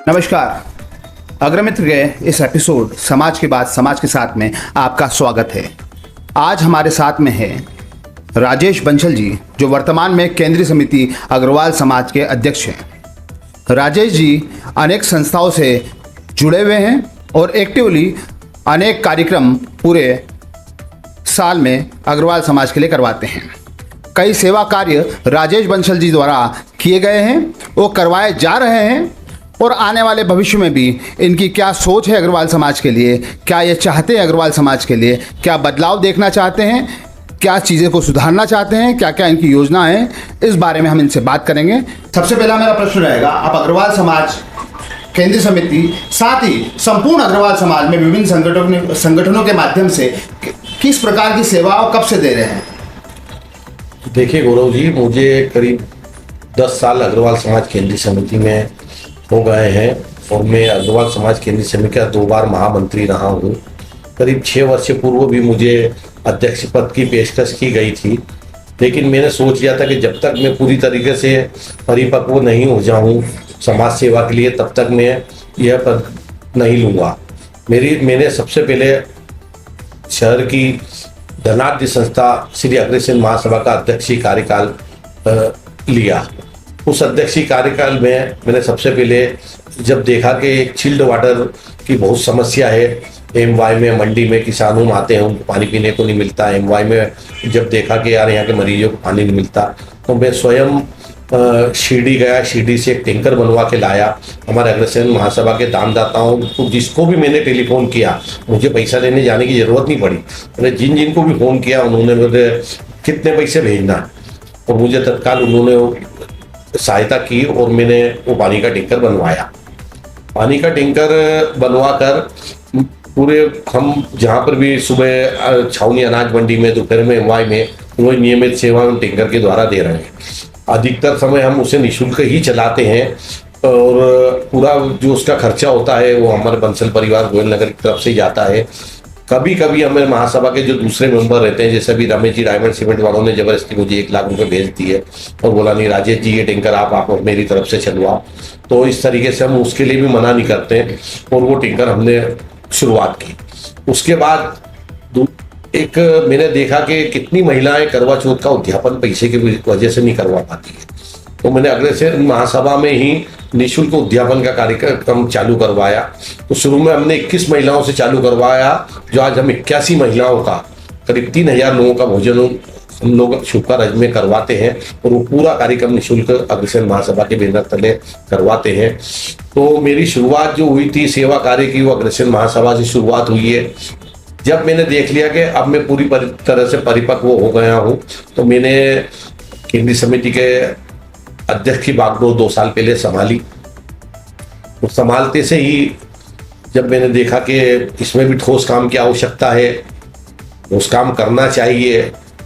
नमस्कार। अग्रमित्र के इस एपिसोड समाज के बाद समाज के साथ में आपका स्वागत है। आज हमारे साथ में है राजेश बंसल जी, जो वर्तमान में केंद्रीय समिति अग्रवाल समाज के अध्यक्ष हैं। राजेश जी अनेक संस्थाओं से जुड़े हुए हैं और एक्टिवली अनेक कार्यक्रम पूरे साल में अग्रवाल समाज के लिए करवाते हैं। कई सेवा कार्य राजेश बंसल जी द्वारा किए गए हैं, वो करवाए जा रहे हैं और आने वाले भविष्य में भी इनकी क्या सोच है अग्रवाल समाज के लिए, क्या ये चाहते हैं अग्रवाल समाज के लिए, क्या बदलाव देखना चाहते हैं, क्या चीज़ें को सुधारना चाहते हैं, क्या क्या इनकी योजना है, इस बारे में हम इनसे बात करेंगे। सबसे पहला मेरा प्रश्न रहेगा, आप अग्रवाल समाज केंद्रीय समिति साथ ही संपूर्ण अग्रवाल समाज में विभिन्न संगठनों के माध्यम से किस प्रकार की सेवाओं कब से दे रहे हैं? देखिए गौरव जी, मुझे करीब 10 साल अग्रवाल समाज केंद्रीय समिति में हो गए हैं और मैं अग्रवाल समाज केंद्रीय समिति का 2 बार महामंत्री रहा हूँ। करीब 6 वर्ष पूर्व भी मुझे अध्यक्ष पद की पेशकश की गई थी, लेकिन मैंने सोच लिया था कि जब तक मैं पूरी तरीके से परिपक्व नहीं हो जाऊँ समाज सेवा के लिए, तब तक मैं यह पद नहीं लूँगा। मैंने सबसे पहले शहर की धनाढ्य संस्था श्री अग्रसेन महासभा का अध्यक्षीय कार्यकाल लिया। उस अध्यक्षीय कार्यकाल में मैंने सबसे पहले जब देखा कि चिल्ड वाटर की बहुत समस्या है, एमवाई में मंडी में किसानों आते हैं, उनको पानी पीने को नहीं मिलता। एमवाई में जब देखा कि यार यहाँ के मरीजों को पानी नहीं मिलता, तो मैं स्वयं शिरडी गया, शिरडी से एक टैंकर बनवा के लाया। हमारे अग्रसेन महासभा के दानदाताओं को जिसको भी मैंने टेलीफोन किया, मुझे पैसा लेने जाने की जरूरत नहीं पड़ी। मैंने जिन को भी फ़ोन किया, उन्होंने मुझे कितने पैसे भेजना, और मुझे तत्काल उन्होंने सहायता की और मैंने वो पानी का टैंकर बनवाया। पानी का टैंकर बनवा कर पूरे हम जहाँ पर भी सुबह छावनी अनाज मंडी में, दोपहर में एमवाई में, वो नियमित सेवा हम टैंकर के द्वारा दे रहे हैं। अधिकतर समय हम उसे निःशुल्क ही चलाते हैं और पूरा जो उसका खर्चा होता है वो हमारे बंसल परिवार गोयल नगर की तरफ से जाता है। कभी कभी हमें महासभा के जो दूसरे मेंबर रहते हैं, जैसे अभी रमेश जी डायमंड सीमेंट वालों ने जबरदस्ती मुझे 1 लाख रुपए भेज दिए और बोला नहीं राजेश जी ये टैंकर आप मेरी तरफ से चलवाओ, तो इस तरीके से हम उसके लिए भी मना नहीं करते हैं और वो टैंकर हमने शुरुआत की। उसके बाद एक मैंने देखा कि कितनी महिलाएं करवा चौथ का उद्यापन पैसे की वजह से नहीं करवा पाती है, तो मैंने अग्रसेन महासभा में ही निःशुल्क उद्यापन का कार्यक्रम चालू करवाया। तो शुरू में हमने 21 महिलाओं से चालू करवाया, जो आज हम 81 महिलाओं का करीब 3000 लोगों का भोजन हम लोग शुभ कार्य में करवाते हैं और वो पूरा कार्यक्रम निःशुल्क अग्रसेन महासभा के बैनर तले करवाते हैं। तो मेरी शुरुआत जो हुई थी सेवा कार्य की, वो अग्रसेन महासभा से शुरुआत हुई है। जब मैंने देख लिया कि अब मैं पूरी तरह से परिपक्व हो गया हूँ, तो मैंने केंद्रीय समिति के अध्यक्ष की बागडोर 2 साल पहले संभाली। तो संभालते से ही जब मैंने देखा कि इसमें भी ठोस काम की आवश्यकता है, ठोस काम करना चाहिए,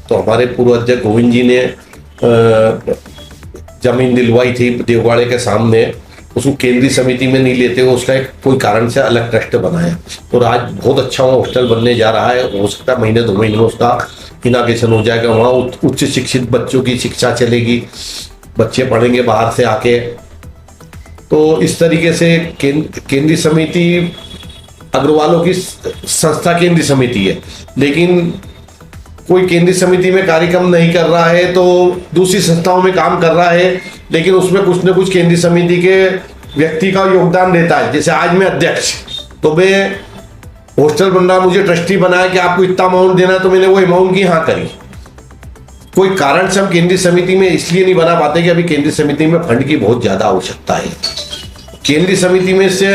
तो हमारे पूर्व अध्यक्ष गोविंद जी ने जमीन दिलवाई थी देववाड़े के सामने, उसको केंद्रीय समिति में नहीं लेते हुए उसका एक कोई कारण से अलग ट्रस्ट बनाया और आज बहुत अच्छा वहाँ हॉस्टल बनने जा रहा है। हो सकता है महीने 2 महीने में उसका इनाग्रेशन हो जाएगा। वहाँ उच्च शिक्षित बच्चों की शिक्षा चलेगी, बच्चे पढ़ेंगे बाहर से आके। तो इस तरीके से केंद्रीय समिति अग्रवालों की संस्था केंद्रीय समिति है, लेकिन कोई केंद्रीय समिति में कार्यक्रम नहीं कर रहा है तो दूसरी संस्थाओं में काम कर रहा है, लेकिन उसमें कुछ न कुछ केंद्रीय समिति के व्यक्ति का योगदान रहता है। जैसे आज मैं अध्यक्ष, तो मैं हॉस्टल बन रहा, मुझे ट्रस्टी बनाया कि आपको इतना अमाउंट देना, तो मैंने वो अमाउंट की हाँ करी। कोई कारण से हम केंद्रीय समिति में इसलिए नहीं बना पाते कि अभी केंद्रीय समिति में फंड की बहुत ज्यादा आवश्यकता है। केंद्रीय समिति में से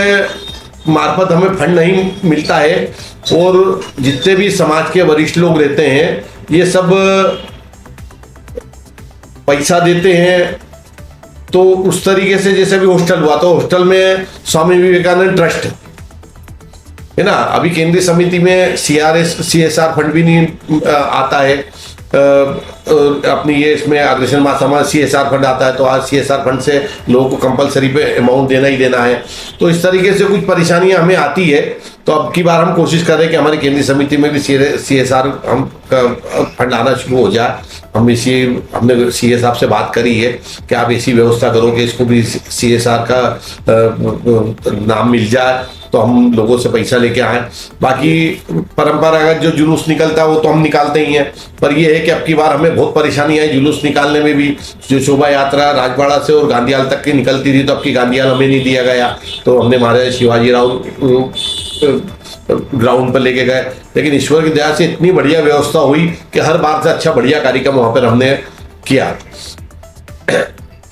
मार्फत हमें फंड नहीं मिलता है और जितने भी समाज के वरिष्ठ लोग रहते हैं ये सब पैसा देते हैं। तो उस तरीके से जैसे भी हॉस्टल हुआ, तो हॉस्टल में स्वामी विवेकानंद ट्रस्ट है ना, अभी केंद्रीय समिति में CSR फंड भी नहीं आता है। अपनी ये इसमें अग्रसेन महासमाज CSR फंड आता है, तो आज CSR फंड से लोगों को कंपलसरी पे अमाउंट देना ही देना है। तो इस तरीके से कुछ परेशानियां हमें आती है। तो अब की बार हम कोशिश कर रहे हैं कि हमारी केंद्रीय समिति में भी CSR हम फंड आना शुरू हो जाए। हमने CA साहब से बात करी है कि आप ऐसी व्यवस्था करो कि इसको भी CSR का नाम मिल जाए, तो हम लोगों से पैसा लेके आए। बाकी परंपरागत जो जुलूस निकलता है वो तो हम निकालते ही हैं, पर ये है कि अब की बार हमें बहुत परेशानी आई जुलूस निकालने में भी। जो शोभा यात्रा राजवाड़ा से और गांधीहाल तक की निकलती थी, तो अब की गांधीहाल हमें नहीं दिया गया, तो हमने महाराजा शिवाजी राव ग्राउंड पर लेके गए। लेकिन ईश्वर की दया से इतनी बढ़िया व्यवस्था हुई कि हर बार से अच्छा बढ़िया कार्यक्रम वहां पर हमने किया।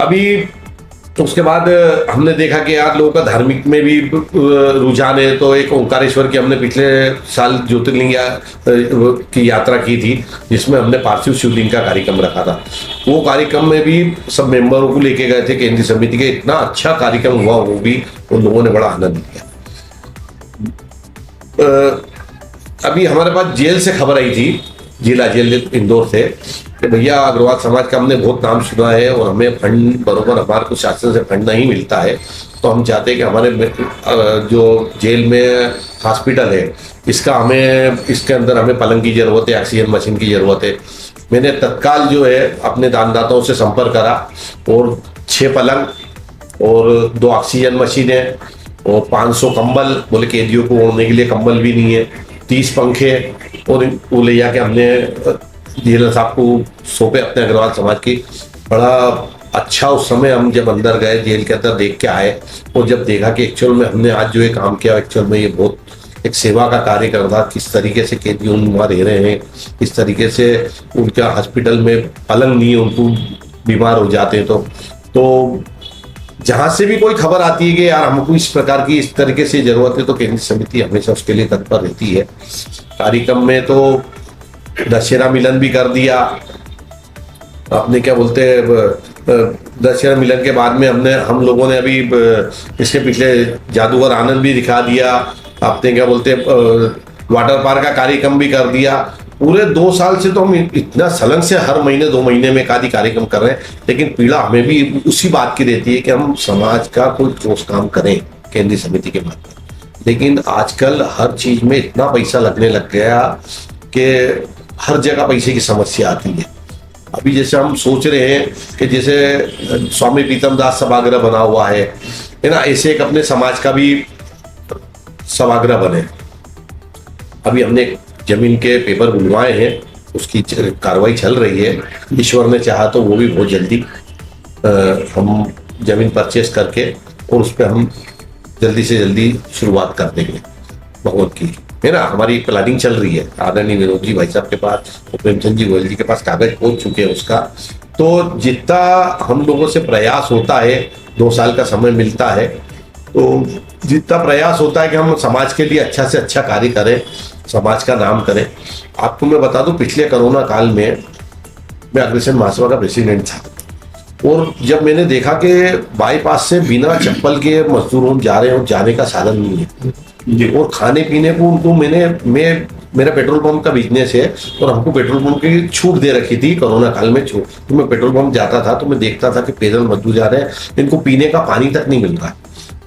अभी उसके बाद हमने देखा कि यार लोगों का धार्मिक में भी रुझान है, तो एक ओंकारेश्वर की हमने पिछले साल ज्योतिर्लिंग की यात्रा की थी, जिसमें हमने पार्थिव शिवलिंग का कार्यक्रम रखा था। वो कार्यक्रम में भी सब मेंबरों को लेके गए थे केंद्रीय समिति के। इतना अच्छा कार्यक्रम हुआ, वो भी उन लोगों ने बड़ा आनंद लिया। अभी हमारे पास जेल से खबर आई थी, जिला जेल इंदौर से, कि भैया अग्रवाल समाज का हमने बहुत नाम सुना है और हमें फंड बरोबर हमारे को शासन से फंड नहीं मिलता है, तो हम चाहते हैं कि हमारे जो जेल में हॉस्पिटल है इसके अंदर हमें पलंग की जरूरत है, ऑक्सीजन मशीन की जरूरत है। मैंने तत्काल जो है अपने दानदाताओं से संपर्क करा और 6 पलंग और 2 ऑक्सीजन मशीनें और 500 कंबल, बोले कैदियों को ओढ़ने के लिए कंबल भी नहीं है, 30 पंखे, और वो ले जाके हमने जेलर साहब को सौंपे अपने अग्रवाल समाज की। बड़ा अच्छा उस समय हम जब अंदर गए जेल के अंदर देख के आए, और जब देखा कि एक्चुअल में हमने आज जो ये काम किया एक्चुअल में ये बहुत एक सेवा का कार्य कर रहा, किस तरीके से कैदी वहाँ रह रहे हैं, किस तरीके से उनका हॉस्पिटल में पलंग नहीं है, उनको बीमार हो जाते हैं। तो जहां से भी कोई खबर आती है कि यार हमको इस प्रकार की इस तरीके से जरूरत है, तो केंद्रीय समिति हमेशा उसके लिए तत्पर रहती है। कार्यक्रम में तो दशहरा मिलन भी कर दिया, अपने क्या बोलते हैं दशहरा मिलन के बाद में हम लोगों ने अभी इसके पिछले जादूगर आनंद भी दिखा दिया, अपने क्या बोलते वाटर पार्क का कार्यक्रम भी कर दिया। पूरे 2 साल से तो हम इतना सलन से हर महीने 2 महीने में एक आदि कार्यक्रम कर रहे हैं, लेकिन पीड़ा हमें भी उसी बात की रहती है कि हम समाज का कोई ठोस काम करें केंद्रीय समिति के माध्यम। लेकिन आजकल हर चीज में इतना पैसा लगने लग गया कि हर जगह पैसे की समस्या आती है। अभी जैसे हम सोच रहे हैं कि जैसे स्वामी प्रीतम दास सभागृह बना हुआ है ना, ऐसे एक अपने समाज का भी सभागृह बने। अभी हमने जमीन के पेपर बुलवाए हैं, उसकी कार्रवाई चल रही है। ईश्वर ने चाहा तो वो भी बहुत जल्दी हम जमीन परचेस करके और उस पर हम जल्दी से जल्दी शुरुआत कर देंगे भगवत की, है ना। हमारी प्लानिंग चल रही है, आदरणीय विनोद जी भाई साहब के पास, प्रेमचंद जी गोयल जी के पास कागज पहुंच चुके हैं उसका। तो जितना हम लोगों से प्रयास होता है, 2 साल का समय मिलता है, तो जितना प्रयास होता है कि हम समाज के लिए अच्छा से अच्छा कार्य करें, समाज का नाम करें। आपको मैं बता दूं, पिछले कोरोना काल में मैं अग्रसेन महासभा का प्रेसिडेंट था, और जब मैंने देखा कि बाईपास से बिना चप्पल के मजदूर जा रहे हैं और जाने का साधन नहीं है, और खाने पीने को उनको मेरा पेट्रोल पंप का बिजनेस है और हमको पेट्रोल पंप की छूट दे रखी थी कोरोना काल में छूट। तो मैं पेट्रोल पंप जाता था तो मैं देखता था कि पैदल मजदूर जा रहे हैं, इनको पीने का पानी तक नहीं मिल रहा।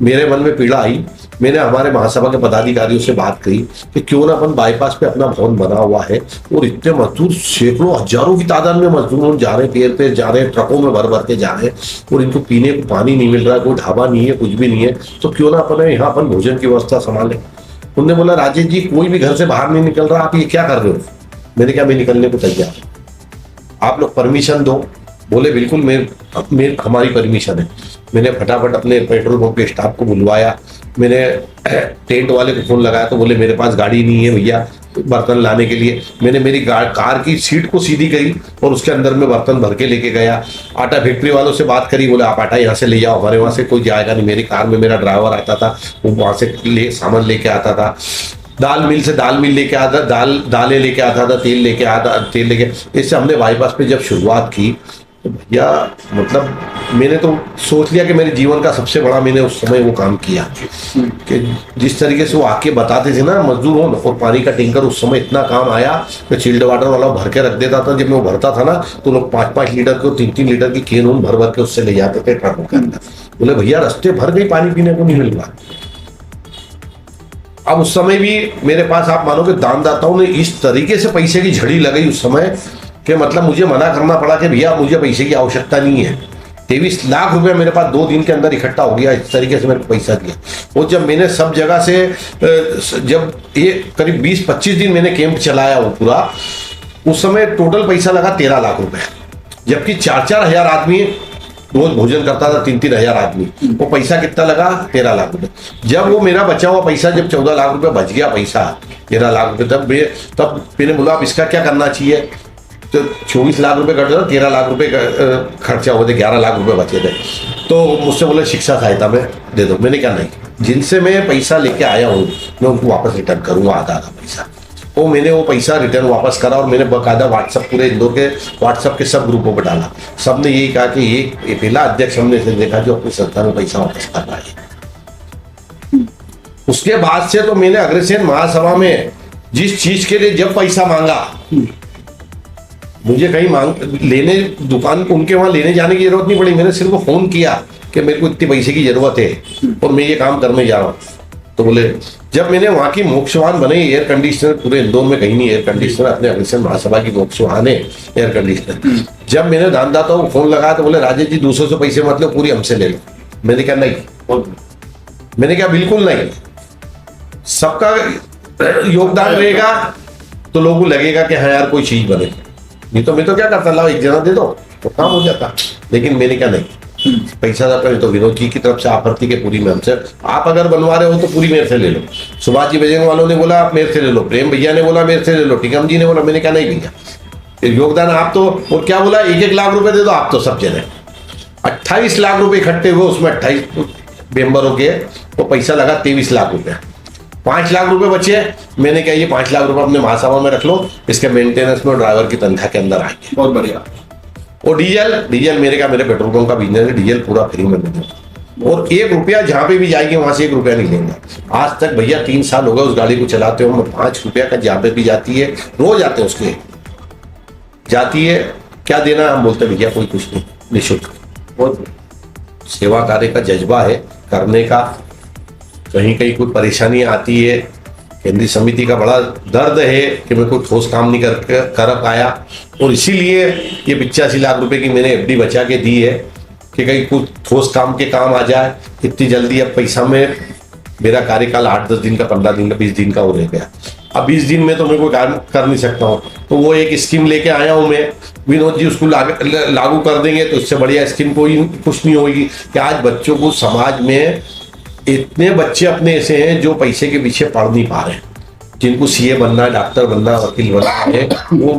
मेरे मन में पीड़ा आई। मैंने हमारे महासभा के पदाधिकारियों से बात करी कि क्यों ना अपन बाईपास पे अपना भवन बना हुआ है और इतने मजदूर सैकड़ों हजारों की तादाद में मजदूर जा रहे हैं, पैर पे जा रहे हैं, ट्रकों में भर भर के जा रहे हैं, और इनको पीने को पानी नहीं मिल रहा है, कोई ढाबा नहीं है, कुछ भी नहीं है, तो क्यों ना अपन यहाँ अपन भोजन की व्यवस्था संभालें। उन्होंने बोला, राजेश जी कोई भी घर से बाहर नहीं निकल रहा, आप ये क्या कर रहे हो? मैंने कहा मैं निकलने को तैयार, आप लोग परमिशन दो। बोले बिल्कुल हमारी परमिशन है। मैंने फटाफट अपने पेट्रोल पंप के स्टाफ को बुलवाया, मैंने टेंट वाले को फोन लगाया तो बोले मेरे पास गाड़ी नहीं है भैया बर्तन लाने के लिए। मैंने मेरी कार की सीट को सीधी करी और उसके अंदर में बर्तन भर के लेके गया। आटा फैक्ट्री वालों से बात करी, बोले आप आटा यहाँ से ले जाओ, हमारे वहाँ से कोई जाएगा नहीं। मेरी कार में मेरा ड्राइवर आता था, वो वहाँ से सामान लेके आता था। दाल मिल से दाल मिल लेके आता, दालें लेके आता था, तेल लेके आता, तेल लेके। इससे हमने बाईपास पे जब शुरुआत की तो भैया मतलब मैंने तो सोच लिया कि मेरे जीवन का सबसे बड़ा मैंने उस समय वो काम किया कि जिस तरीके से वो आके बताते थे ना मजदूर हो और पानी का टैंकर उस समय इतना काम आया कि चिल्ड वाटर वाला भर के रख देता था। जब मैं वो भरता था ना तो लोग 5-5 लीटर के 3-3 लीटर की कैन भर भर के उससे ले जाते थे ट्रकों के अंदर। बोले भैया रास्ते भर गई, पानी पीने को नहीं मिल रहा। अब उस समय भी मेरे पास आप मानोगे दानदाताओं ने इस तरीके से पैसे की झड़ी लगाई उस समय कि मतलब मुझे मना करना पड़ा कि भैया मुझे पैसे की आवश्यकता नहीं है। 23 लाख रुपए मेरे पास 2 दिन के अंदर इकट्ठा हो गया। इस तरीके से मेरे को पैसा दिया। और जब मैंने सब जगह से जब ये करीब 20-25 दिन मैंने कैंप चलाया वो पूरा, उस समय टोटल पैसा लगा 13 लाख रुपए, जबकि 4-4 हजार आदमी रोज भोजन करता था, 3-3 हजार आदमी। वो पैसा कितना लगा? 13 लाख रुपए। जब वो मेरा बचा हुआ पैसा जब 14 लाख रुपए बच गया पैसा 13 लाख रुपए, तब मैंने बोला अब इसका क्या करना चाहिए। तो 24 लाख रुपए कट गया, 13 लाख रुपए खर्चा हुए थे, 11 लाख रुपए बचे थे। तो मुझसे बोले शिक्षा सहायता में दे दो। मैंने क्या नहीं, जिनसे मैं पैसा लेके आया हूँ मैं उनको वापस रिटर्न करूंगा आधा पैसा। वो मैंने वो पैसा रिटर्न वापस करा और मैंने बाकायदा व्हाट्सएप पूरे इंदौर के व्हाट्सएप के सब ग्रुपों पर डाला। सबने यही कहा कि ये पहला अध्यक्ष हमने से देखा जो अपनी संस्था में पैसा वापस कर रहा है। उसके बाद से तो मैंने अग्रसेन महासभा में जिस चीज के लिए जब पैसा मांगा, मुझे कहीं लेने दुकान उनके वहां लेने जाने की जरूरत नहीं पड़ी। मैंने सिर्फ फोन किया कि मेरे को इतने पैसे की जरूरत है और मैं ये काम करने जा रहा हूँ। तो बोले, जब मैंने वहां की मोक्षवान बनाई एयर कंडीशनर, पूरे इंदौर में कहीं नहीं एयर कंडीशनर, अपने अग्रसेन महासभा की मोक्षवान है एयर कंडीशनर। जब मैंने दानदाताओं को फोन लगाया तो बोले राजेश जी दूसरों से पैसे मत लो, पूरी हमसे ले लो। मैंने कहा नहीं, मैंने कहा बिल्कुल नहीं, सबका योगदान रहेगा तो लोगों को लगेगा कि हाँ यार कोई चीज बने। नहीं तो मैं तो क्या करता, लाओ एक जना दे दो तो काम हो जाता। लेकिन मैंने क्या नहीं, पैसा था तो विनोद जी की तरफ से आपत्ति के पूरी में हमसे, आप अगर बनवा रहे हो तो पूरी मेरे से ले लो। सुभाष जी बजरंग वालों ने बोला आप मेरे से ले लो, प्रेम भैया ने बोला मेरे से ले लो, टिकम जी ने बोला। मैंने क्या नहीं भैया योगदान आप तो, और क्या बोला 1-1 लाख रुपए दे दो आप तो सब जने। 28 लाख रुपए इकट्ठे हुए, उसमें 28 मेंबरों के तो पैसा लगा 23 लाख रुपए। 5 लाख रुपए बचे। मैंने कहा ये 5 लाख रुपए अपने महासभा में रख लो, इसके मेंटेनेंस में ड्राइवर की तनख्वाह के अंदर आएंगे। बहुत बढ़िया। और डीजल मेरे पेट्रोल पंप का बिजनेस है, डीजल पूरा फ्री में दूंगा और 1 रुपया जहां पे भी जाएंगे वहां से 1 रुपया नहीं लेंगे। आज तक भैया 3 साल हो गए उस गाड़ी को चलाते हो, 5 रुपया का जहां पे भी जाती है, रोज आते हैं उसके, जाती है क्या देना, हम बोलते भैया कोई कुछ नहीं, निःशुल्क। और सेवा कार्य का जज्बा है करने का। कहीं कहीं कोई परेशानी आती है, केंद्रीय समिति का बड़ा दर्द है कि मैं कोई ठोस काम नहीं कर पाया, और इसीलिए ये 85 लाख रुपए की मैंने एफडी बचा के दी है कि कहीं कुछ ठोस काम के काम आ जाए। इतनी जल्दी अब पैसा में मेरा कार्यकाल 8-10 दिन का, 15 दिन का, 20 दिन का हो रह गया। अब 20 दिन में तो मैं कोई काम कर नहीं सकता हूँ, तो वो एक स्कीम लेके आया हूँ मैं, विनोद जी उसको लागू कर देंगे तो इससे बढ़िया स्कीम कोई कुछ नहीं होगी। कि आज बच्चों को समाज में इतने बच्चे अपने ऐसे हैं जो पैसे के पीछे पढ़ नहीं पा रहे, जिनको सीए बनना है, डॉक्टर बनना है, वकील बनना है,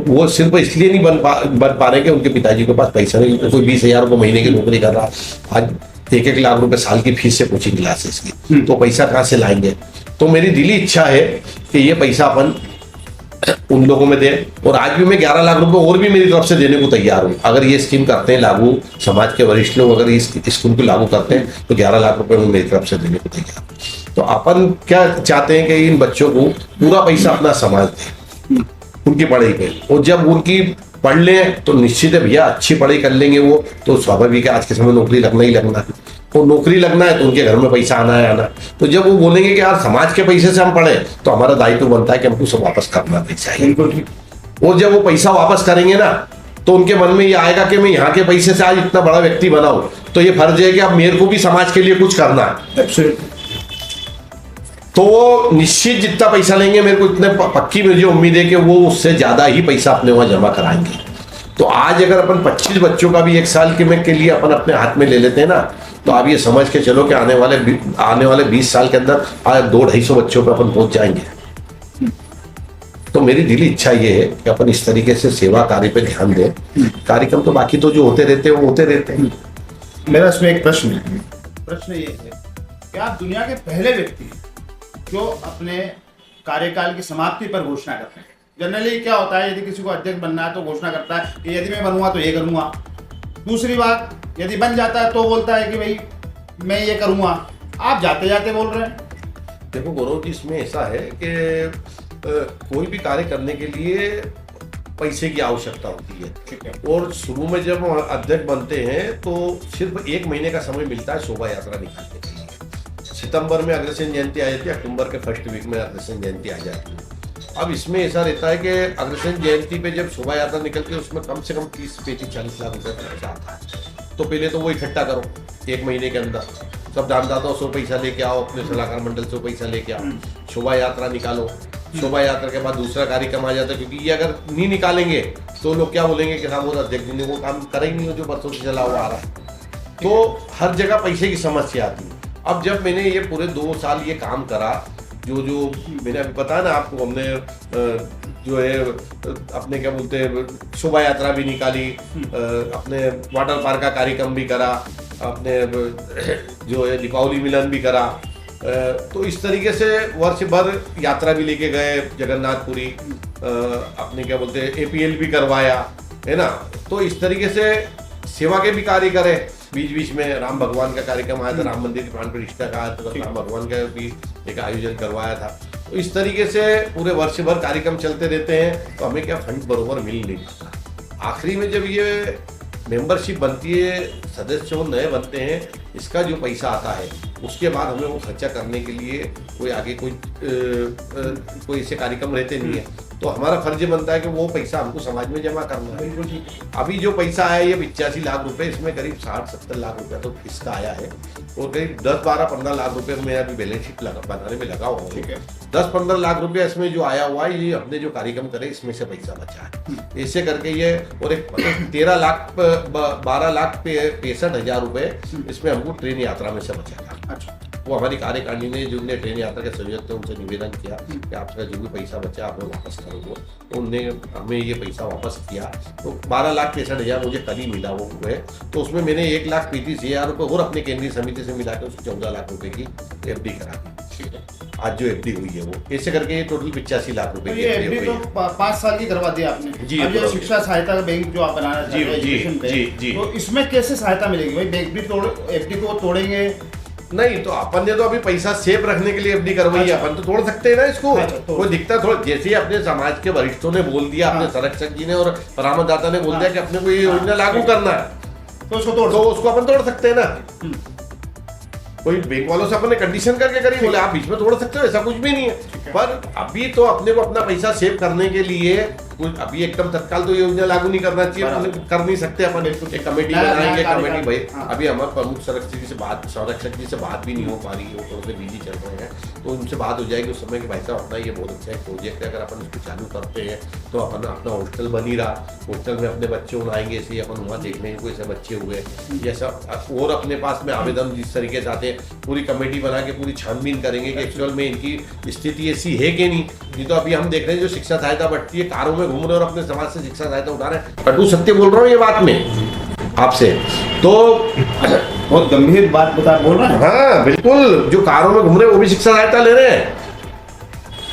वो सिर्फ इसलिए नहीं बन पा रहे कि उनके पिताजी के पास पैसा नहीं। कोई 20,000 रुपये महीने की नौकरी कर रहा, आज 1-1 लाख रुपए साल की फीस से कोचिंग क्लासेस की, तो पैसा कहाँ से लाएंगे। तो मेरी दिली इच्छा है कि ये पैसा अपन उन लोगों में दे। और आज भी मैं 11 लाख रुपए और भी मेरी तरफ से देने को तैयार हूँ। अगर ये स्कीम करते हैं लागू, समाज के वरिष्ठ लोग अगर इस स्कीम को लागू करते हैं तो 11 लाख रुपए मैं मेरी तरफ से देने को तैयार हूँ। तो अपन क्या चाहते हैं कि इन बच्चों को पूरा पैसा अपना समाज दे उनकी पढ़ाई पे, और जब उनकी पढ़ लें तो निश्चित है भैया अच्छी पढ़ाई कर लेंगे वो, तो स्वाभाविक है आज के समय नौकरी लगना ही लगना है। तो नौकरी लगना है तो उनके घर में पैसा आना है आना। तो जब वो बोलेंगे कि यार समाज के पैसे से हम पढ़े, तो हमारा दायित्व बनता है कि हमको सब वापस करना चाहिए। और जब वो पैसा वापस करेंगे ना तो उनके मन में ये आएगा कि मैं यहाँ के पैसे से आज इतना बड़ा व्यक्ति बना हूं, तो ये फर्ज है कि अब मेरे को भी समाज के लिए कुछ करना है। तो वो निश्चित जितना पैसा लेंगे, मेरे को इतने पक्की मुझे उम्मीद है कि वो उससे ज्यादा ही पैसा अपने वहां जमा कराएंगे। तो आज अगर अपन 25 बच्चों का भी 1 साल के लिए अपन अपने हाथ में ले लेते हैं ना, तो आप ये समझ के चलो कि आने वाले 20 साल के अंदर आज 200-250 बच्चों पे अपन पहुंच जाएंगे। तो मेरी दिली इच्छा ये है कि अपन इस तरीके से सेवा कार्य पे ध्यान दें। कार्यक्रम तो बाकी तो जो होते रहते हैं वो होते रहते हैं। मेरा इसमें एक प्रश्न है। प्रश्न ये है कि आप दुनिया के पहले व्यक्ति हैं जो अपने कार्यकाल की समाप्ति पर घोषणा करते हैं। जनरली क्या होता है, यदि किसी को अध्यक्ष बनना है तो घोषणा करता है कि यदि मैं बनूंगा तो ये करूंगा, दूसरी बात, यदि बन जाता है तो बोलता है कि भाई मैं ये करूँगा। आप जाते जाते बोल रहे हैं। देखो गौरव जी, इसमें ऐसा है कि कोई भी कार्य करने के लिए पैसे की आवश्यकता होती है। और शुरू में जब अध्यक्ष बनते हैं तो सिर्फ 1 महीने का समय मिलता है शोभा यात्रा निकालने के लिए। सितंबर में अग्रसेन जयंती आ जाती है, अक्टूबर के फर्स्ट वीक में अग्रसेन जयंती आ जाती है। अब इसमें ऐसा रहता है कि अग्रसेन जयंती पे जब शोभा यात्रा निकलती है उसमें कम से कम 30-40 लाख रुपए खर्चा आता है। तो पहले तो वो इकट्ठा करो 1 महीने के अंदर, सब दानदाताओं से पैसा लेके आओ, अपने सलाहकार मंडल से पैसा लेके आओ, शोभा यात्रा निकालो। शोभा यात्रा के बाद दूसरा कार्यक्रम आ जाता है, क्योंकि ये अगर नहीं निकालेंगे तो लोग क्या बोलेंगे कि साहब वो अध्यक्ष जी ने वो काम करा ही नहीं जो बरसों से चला हुआ आ रहा है। तो हर जगह पैसे की समस्या आती है। अब जब मैंने ये पूरे 2 साल ये काम करा, जो मैंने अभी बताया ना आपको, हमने जो है अपने क्या बोलते हैं शोभा यात्रा भी निकाली, अपने वाटर पार्क का कार्यक्रम भी करा, अपने जो है दीपावली मिलन भी करा। तो इस तरीके से वर्ष भर यात्रा भी लेके गए जगन्नाथपुरी, अपने क्या बोलते हैं APL भी करवाया, है ना। तो इस तरीके से सेवा के भी कार्य करे। बीच बीच में राम भगवान का कार्यक्रम आया था, राम मंदिर की प्राण प्रतिष्ठा का आया था, राम भगवान का भी एक आयोजन करवाया था। तो इस तरीके से पूरे वर्ष भर कार्यक्रम चलते रहते हैं, तो हमें क्या फंड बरोबर मिल नहीं पाता। आखिरी में जब ये मेंबरशिप बनती है, सदस्य वो नए बनते हैं, इसका जो पैसा आता है उसके बाद हमें वो खर्चा करने के लिए कोई आगे कोई ऐसे कार्यक्रम रहते नहीं है। तो हमारा फर्ज बनता है कि वो पैसा हमको समाज में जमा करना है। अभी जो पैसा आया ये 85 लाख रुपए, इसमें करीब 60-70 लाख रुपए तो इसका आया है, और करीब 10-12-15 लाख रुपए में अभी बैलेंस शीट बनाने में लगा हुआ हूँ। 10-15 लाख रुपए इसमें जो आया हुआ है, ये हमने जो कार्यक्रम करे इसमें से पैसा बचा है। ऐसे करके ये, और एक 12,65,हजार रुपए इसमें हमको ट्रेन यात्रा में से बचा था। अच्छा, वो हमारी कार्यकारिणी ने जो उनने ट्रेन यात्रा के संयोजक थे उनसे निवेदन किया कि आपका जो भी पैसा बचा हमें वापस करो। तो उनने हमें ये पैसा वापस किया। तो 12,65,000 मुझे कल ही मिला वो है। तो उसमें मैंने 1,35,000 रुपये और अपने केंद्रीय समिति से मिला के उसको 14 लाख रुपए की FD करा दी। आज जो FD हुई है वो ऐसे करके ये टोटल 85 लाख रुपए की FD हुई है। 5 साल की करवा दी आपने जी। अब ये शिक्षा सहायता बैंक जो आप बनाना चाहते हैं एजुकेशन बैंक, तो इसमें कैसे सहायता मिलेगी भाई? बैंक भी FD को तोड़ेंगे? नहीं, तो अपन ने तो अभी पैसा सेफ रखने के लिए FD करवाई है। अपन तो तोड़ सकते हैं ना इसको। कोई दिक्कत थोड़ा, जैसे ही अपने समाज के वरिष्ठों ने बोल दिया, अपने संरक्षक जी ने और परामर्शदाता ने बोल दिया कि अपने को ये योजना लागू करना है, तो उसको अपन तोड़ सकते हैं ना। कोई बैंक वालों से अपने कंडीशन करके करिए, बोले आप बीच में तोड़ सकते हो, ऐसा कुछ भी नहीं है। पर अभी तो अपने को अपना पैसा सेव करने के लिए अभी एकदम तत्काल तो योजना लागू नहीं करना चाहिए, कर नहीं सकते। अपन एक कमेटी बनाएंगे, कमेटी भाई अभी हमारे प्रमुख संरक्षक जी से बात भी नहीं हो पा रही है, वो थोड़े से बिजी चल रहे हैं। तो उनसे बात हो जाएगी उस समय कि भाई साहब अपना ये बहुत अच्छा एक प्रोजेक्ट है, अगर अपन इसको चालू करते हैं तो अपन अपना हॉस्टल बन ही रहा, हॉस्टल में अपने बच्चे आएंगे, ऐसे ही अपन वहाँ देख लेंगे कोई ऐसे बच्चे हुए जैसा, और अपने पास में आवेदन जिस तरीके से आते हैं पूरी कमेटी बना के पूरी छानबीन करेंगे कि एक्चुअल में इनकी स्थिति ऐसी है कि नहीं। तो अभी हम देख रहे हैं जो शिक्षा सहायता बढ़ती है, कारों में घूम रहे और अपने समाज से शिक्षा सहायता उठा रहे हैं। कटु सत्य बोल रहा हूँ ये बात में आपसे, तो बहुत गंभीर बात बोल रहे हैं। हाँ बिल्कुल, जो कारों में घूम रहे हैं वो भी शिक्षा सहायता ले रहे हैं।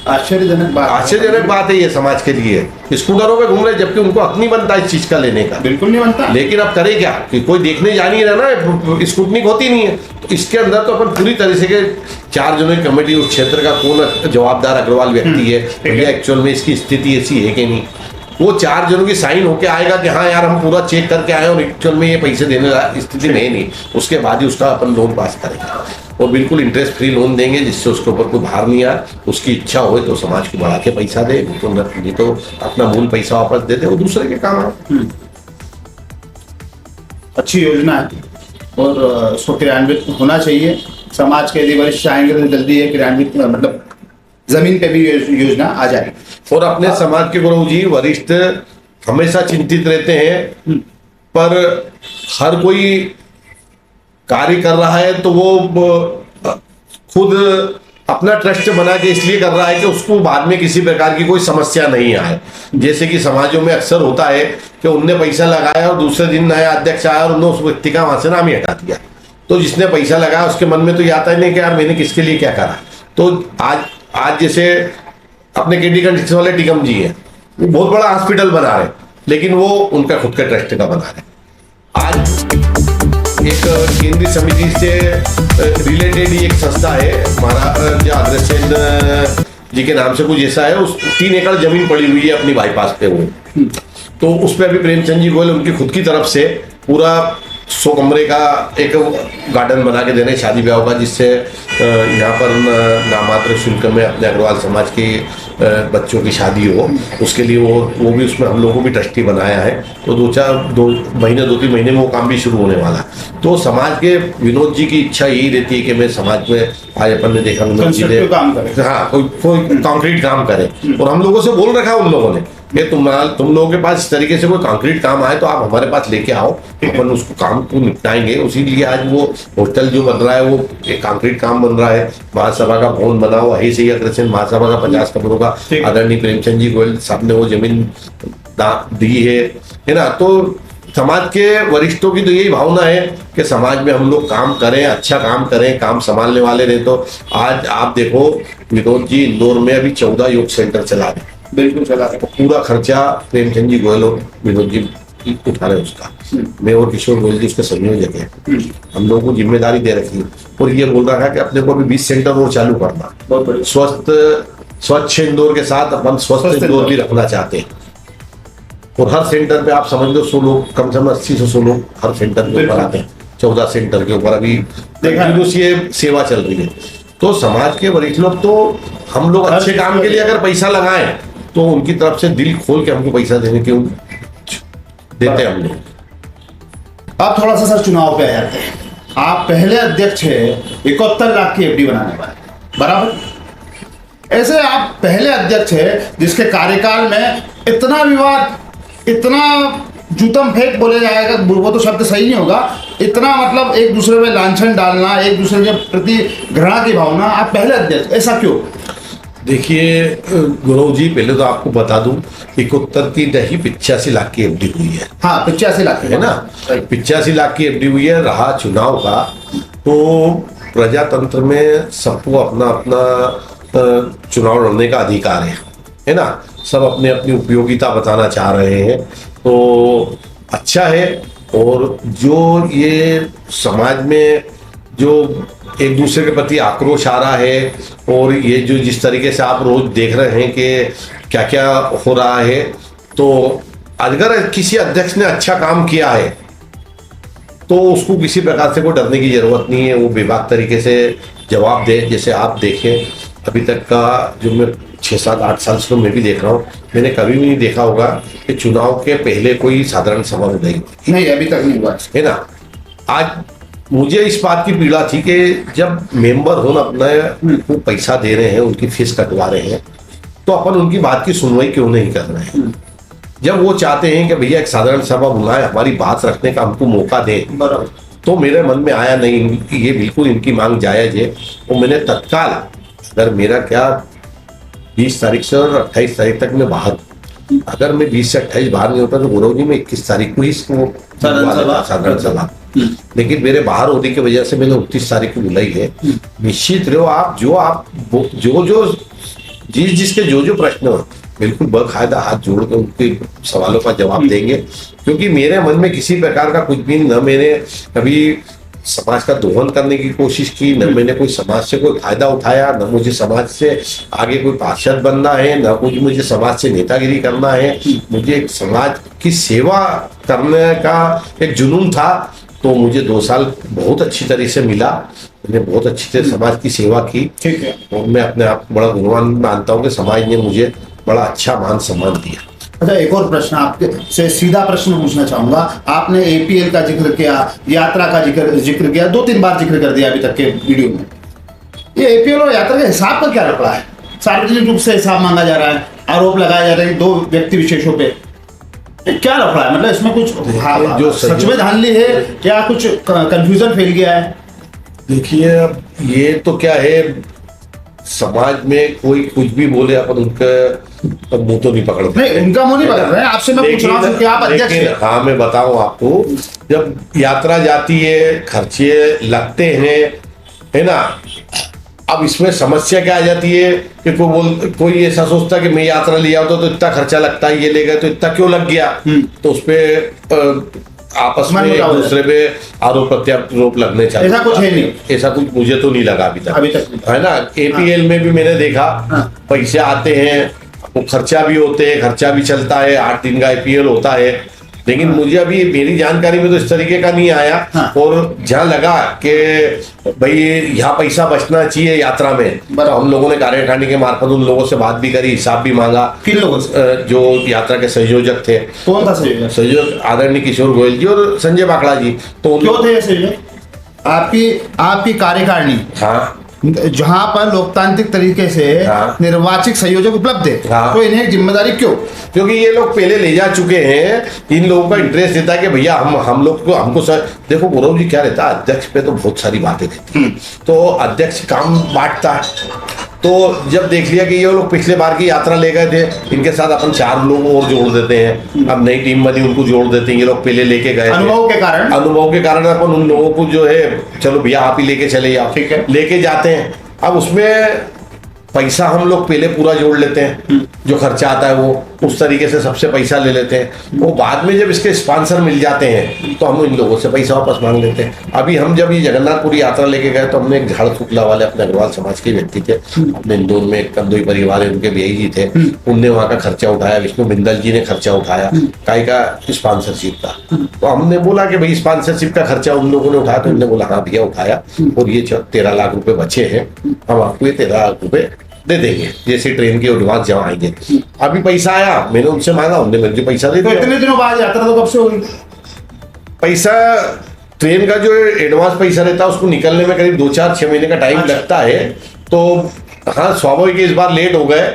आश्चर्यजनक बात है ये समाज के लिए। स्कूटरों पे घूम रहे जबकि उनको हक नहीं बनता इस चीज का लेने का, बिल्कुल नहीं बनता। लेकिन अब करे क्या कि कोई देखने जा नहीं रहा ना, स्कूटनिक होती नहीं है। तो इसके अंदर तो अपन पूरी तरह से के 4 जनों की कमेटी, उस क्षेत्र का कौन जवाबदार अग्रवाल व्यक्ति है, भैया एक्चुअल में इसकी स्थिति ऐसी है कि नहीं, वो 4 जनों की साइन होके आएगा कि हाँ यार हम पूरा चेक करके आए और एक्चुअल में ये पैसे देने स्थिति में नहीं। उसके बाद ही उसका अपन लोन पास करेंगे और बिल्कुल इंटरेस्ट फ्री लोन देंगे, जिससे उसके ऊपर कोई भार नहीं आए। उसकी इच्छा हो तो समाज को बढ़ा के पैसा दे, नहीं तो अपना मूल पैसा वापस दे दे, वो दूसरे के काम है। अच्छी योजना है और उसको क्रियान्वित होना चाहिए। समाज के लिए वरिष्ठ आएंगे तो जल्दी है क्रियान्वित, मतलब जमीन पे भी योजना आ जाएगी। और अपने समाज के गुरु जी वरिष्ठ हमेशा चिंतित रहते हैं, पर हर कोई कार्य कर रहा है तो वो खुद अपना ट्रस्ट बना के इसलिए कर रहा है कि उसको बाद में किसी प्रकार की कोई समस्या नहीं आए। जैसे कि समाजों में अक्सर होता है कि उनने पैसा लगाया और दूसरे दिन नया अध्यक्ष आया और उन्होंने उस व्यक्ति का वहां से नाम ही हटा दिया। तो जिसने पैसा लगाया उसके मन में तो ये आता ही नहीं कि यार मैंने किसके लिए क्या करा। तो आज जैसे अपने केडी कंस्ट्रक्शन वाले टिकम जी हैं, वो बहुत बड़ा हॉस्पिटल बना रहे, लेकिन वो उनका खुद का ट्रस्ट का बना रहे। आज एक केंद्रीय समिति से रिलेटेड ही एक संस्था है हमारा, जो अग्रसेन जी के नाम से कुछ ऐसा है, उस 3 एकड़ जमीन पड़ी हुई है अपनी बाईपास पे वो, तो उस पर अभी प्रेमचंद जी गोयल उनकी खुद की तरफ से पूरा 100 कमरे का एक गार्डन बना के देने शादी ब्याह का, जिससे यहाँ पर नामात्र शुल्क में अपने अग्रवाल समाज के बच्चों की शादी हो, उसके लिए वो भी उसमें हम लोगों को भी ट्रस्टी बनाया है। तो 2-3 महीने में वो काम भी शुरू होने वाला है। तो समाज के विनोद जी की इच्छा यही रहती है कि मैं समाज में, आज अपन ने देखा विनोद जी ने काम करे, हाँ कोई कंक्रीट काम करे, और हम लोगों से बोल रखा है उन लोगों ने कि तुम लोगों के पास इस तरीके से कोई कंक्रीट काम आए तो आप हमारे पास लेके आओ, अपन उसको काम को निपटाएंगे। उसी लिए आज वो होटल जो बन रहा है वो एक कंक्रीट काम बन रहा है, महासभा का भवन बना हुआ है, सही अग्रसेन महासभा का 50 कमरों का आदरणीय प्रेमचंद जी गोयल साहब ने वो जमीन दी है ना। तो समाज के वरिष्ठों की तो यही भावना है कि समाज में हम लोग काम करें, अच्छा काम करें, काम संभालने वाले रहे। तो आज आप देखो विनोद जी इंदौर में अभी 14 योग सेंटर चला रहे, बिल्कुल चला रहे, पूरा खर्चा प्रेमचंद जी गोयल और विनोद जी उठा रहे उसका। मैं और किशोर गोयल जी उसके संयोजक है, हम लोगों को जिम्मेदारी दे रखी है, और ये बोल रहा है कि अपने को भी 20 सेंटर और चालू करना, बहुत बढ़िया। स्वच्छ इंदौर के साथ अपन स्वस्थ इंदौर भी रखना चाहते हैं। और हर सेंटर पे आप समझ लो 100 लोग, कम से कम 80 से 100 लोग हर सेंटर के ऊपर आते हैं। 14 सेंटर के ऊपर अभी कंटिन्यूस ये सेवा चल रही है। तो समाज के वरिष्ठ लोग, तो हम लोग अच्छे काम के लिए अगर पैसा लगाएं तो उनकी तरफ से दिल खोल के हमको पैसा देने क्यों देते हैं हम लोग। अब थोड़ा सा सर चुनाव पे आ जाते हैं। आप पहले अध्यक्ष है 71 लाख की एफडी बनाने वाले, बराबर? ऐसे आप पहले अध्यक्ष है जिसके कार्यकाल में इतना विवाद, इतना जूतम फेंक बोले जाएगा, वो तो शब्द सही नहीं होगा, इतना मतलब एक दूसरे में लांछन डालना, एक दूसरे के प्रति घृणा की भावना, आप पहले अध्यक्ष, ऐसा क्यों? देखिए गौरव जी, पहले तो आपको बता दूं 71 की नहीं 85 लाख की एफडी हुई है। हाँ 85 लाख है ना, 85 लाख की एफडी हुई है। रहा चुनाव का, तो प्रजातंत्र में सबको अपना अपना चुनाव लड़ने का अधिकार है ना। सब अपने अपनी उपयोगिता बताना चाह रहे हैं, तो अच्छा है। और जो ये समाज में जो एक दूसरे के प्रति आक्रोश आ रहा है, और ये जो जिस तरीके से आप रोज देख रहे हैं कि क्या क्या हो रहा है, तो अगर किसी अध्यक्ष ने अच्छा काम किया है तो उसको किसी प्रकार से कोई डरने की जरूरत नहीं है, वो बेबाक तरीके से जवाब दे। जैसे आप देखें अभी तक का जो मैं 6-7-8 साल से मैं भी देख रहा हूँ, मैंने कभी भी नहीं देखा होगा कि चुनाव के पहले कोई साधारण सभा में नहीं, अभी तक नहीं हुआ है ना। आज मुझे इस बात की पीड़ा थी कि जब मेंबर हो ना अपना को पैसा दे रहे हैं, उनकी फीस कटवा रहे हैं, तो अपन उनकी बात की सुनवाई क्यों नहीं कर रहे हैं। जब वो चाहते हैं कि भैया एक साधारण सभा बुलाए, हमारी बात रखने का हमको मौका दें, तो मेरे मन में आया नहीं, ये बिल्कुल इनकी मांग जायज है। और मैंने तत्काल, अगर मेरा क्या 20 तारीख से और 28 तारीख तक मैं बाहर, अगर मैं 20 से 28 बाहर नहीं होता तो गौरव जी मैं 21 तारीख को ही इसको साधारण सभा, लेकिन मेरे बाहर होने की वजह से मैंने 29 तारीख को बुलाई है। निश्चित रहो आप जो जिसके जो प्रश्न हो, बिल्कुल बाकायदा हाथ जोड़ के उनके सवालों का जवाब देंगे, क्योंकि मेरे मन में किसी प्रकार का कुछ भी न मैंने कभी समाज का दोहन करने की कोशिश की, न मैंने कोई समाज से कोई फायदा उठाया, न मुझे समाज से आगे कोई पार्षद बनना है, न कुछ मुझे समाज से नेतागिरी करना है। मुझे एक समाज की सेवा करने का एक जुनून था, तो मुझे 2 साल बहुत अच्छी तरह से मिला। मैंने बहुत अच्छी तरह समाज की सेवा की, ठीक है। और मैं अपने आप को बड़ा गुणवान मानता हूँ कि समाज ने मुझे बड़ा अच्छा मान सम्मान दिया। अच्छा, एक और प्रश्न आपके से सीधा प्रश्न पूछना चाहूंगा। आपने एपीएल का जिक्र किया, यात्रा का जिक्र किया, 2-3 बार जिक्र कर दिया अभी तक के वीडियो में। ये एपीएल और यात्रा के हिसाब का क्या लफड़ा है? सार्वजनिक रूप से हिसाब मांगा जा रहा है, आरोप लगाए जा रहे हैं 2 व्यक्ति विशेषों पे, क्या लफड़ा है? मतलब इसमें कुछ जो सच में धांधली है, क्या कुछ कंफ्यूजन फैल गया है? देखिए, अब ये तो क्या है, समाज में कोई कुछ भी बोले अपन उनका मुंह तो नहीं पकड़ते। नहीं, उनका मुंह नहीं पकड़ रहे हैं, आपसे मैं पूछ रहा हूं कि आप अध्यक्ष हैं। हाँ, मैं बताऊं आपको, जब यात्रा जाती है, खर्चे लगते हैं, है ना। अब इसमें समस्या क्या आ जाती है कि कोई ऐसा सोचता है कि मैं यात्रा ले आता तो इतना खर्चा लगता है, ये ले गए तो इतना क्यों लग गया, तो उस पर आपस में मन एक मुटाव हो दूसरे पे आरोप प्रत्यारोप लगने चाहिए। ऐसा कुछ है नहीं। ऐसा कुछ मुझे तो नहीं लगा अभी अभी तक नहीं। है ना। एपीएल में भी मैंने देखा, हाँ। पैसे आते हैं, वो खर्चा भी होते हैं, खर्चा भी चलता है, 8 दिन का आईपीएल होता है, लेकिन मुझे अभी मेरी जानकारी में तो इस तरीके का नहीं आया। हाँ। और जहाँ लगा कि भाई यहाँ पैसा बचना चाहिए यात्रा में, तो बराबर। हम लोगों ने कार्यकारिणी के मार्फत उन लोगों से बात भी करी, हिसाब भी मांगा। किन लोगों से? जो यात्रा के संयोजक थे, कौन था संयोजक? संयोजक आदरणीय किशोर गोयल जी और संजय बाकड़ा जी, तो उन क्यों थे ये संयोजक? आपकी कार्यकारिणी हाँ जहां पर लोकतांत्रिक तरीके से हाँ। निर्वाचित संयोजक उपलब्ध है, हाँ। तो इन्हें जिम्मेदारी क्यों? क्योंकि ये लोग पहले ले जा चुके हैं। इन लोगों का इंटरेस्ट रहता है कि भैया हम लोग को हमको सर देखो गौरव जी क्या रहता है, अध्यक्ष पे तो बहुत सारी बातें रहती हैं, तो अध्यक्ष काम बांटता है। तो जब देख लिया कि ये लोग पिछले बार की यात्रा ले गए थे, इनके साथ अपन 4 लोग और जोड़ देते हैं, अब नई टीम बनी उनको जोड़ देते हैं, ये लोग पहले लेके गए थे। अनुभव के कारण अपन उन लोगों को जो है चलो भैया आप ही लेके चले जाओ, ठीक है। लेके जाते हैं। अब उसमें पैसा हम लोग पहले पूरा जोड़ लेते हैं, जो खर्चा आता है वो उस तरीके से सबसे पैसा ले लेते हैं। वो बाद में जब इसके स्पॉन्सर मिल जाते हैं तो हम इन लोगों से पैसा वापस मांग लेते हैं। अभी हम जब ये जगन्नाथपुरी यात्रा लेके गए तो हमने एक झाड़ फूकला वाले अपने अग्रवाल समाज के व्यक्ति थे, अपने इंदौर में एक कंदोई परिवार है, उनके भैया जी थे, उनने वहाँ का खर्चा उठाया, विष्णु बिंदल जी ने खर्चा उठाया काय का स्पॉन्सरशिप का। तो हमने बोला कि भाई स्पॉन्सरशिप का खर्चा उन लोगों ने उठाया, तो उन्होंने बोला हाँ भैया उठाया, और ये 13 लाख रुपए बचे हैं, हम आपको ये 13 लाख रुपए दे देंगे जैसे ट्रेन के एडवांस जमा आएंगे। अभी पैसा आया, मैंने उनसे मांगा, उनने मुझे पैसा दे तो दिया। इतने दिनों बाद यात्रा तो कब से होगी? पैसा ट्रेन का जो एडवांस पैसा रहता है उसको निकलने में करीब 2-4-6 महीने का टाइम अच्छा। लगता है। तो हाँ स्वाभाविक है इस बार लेट हो गए,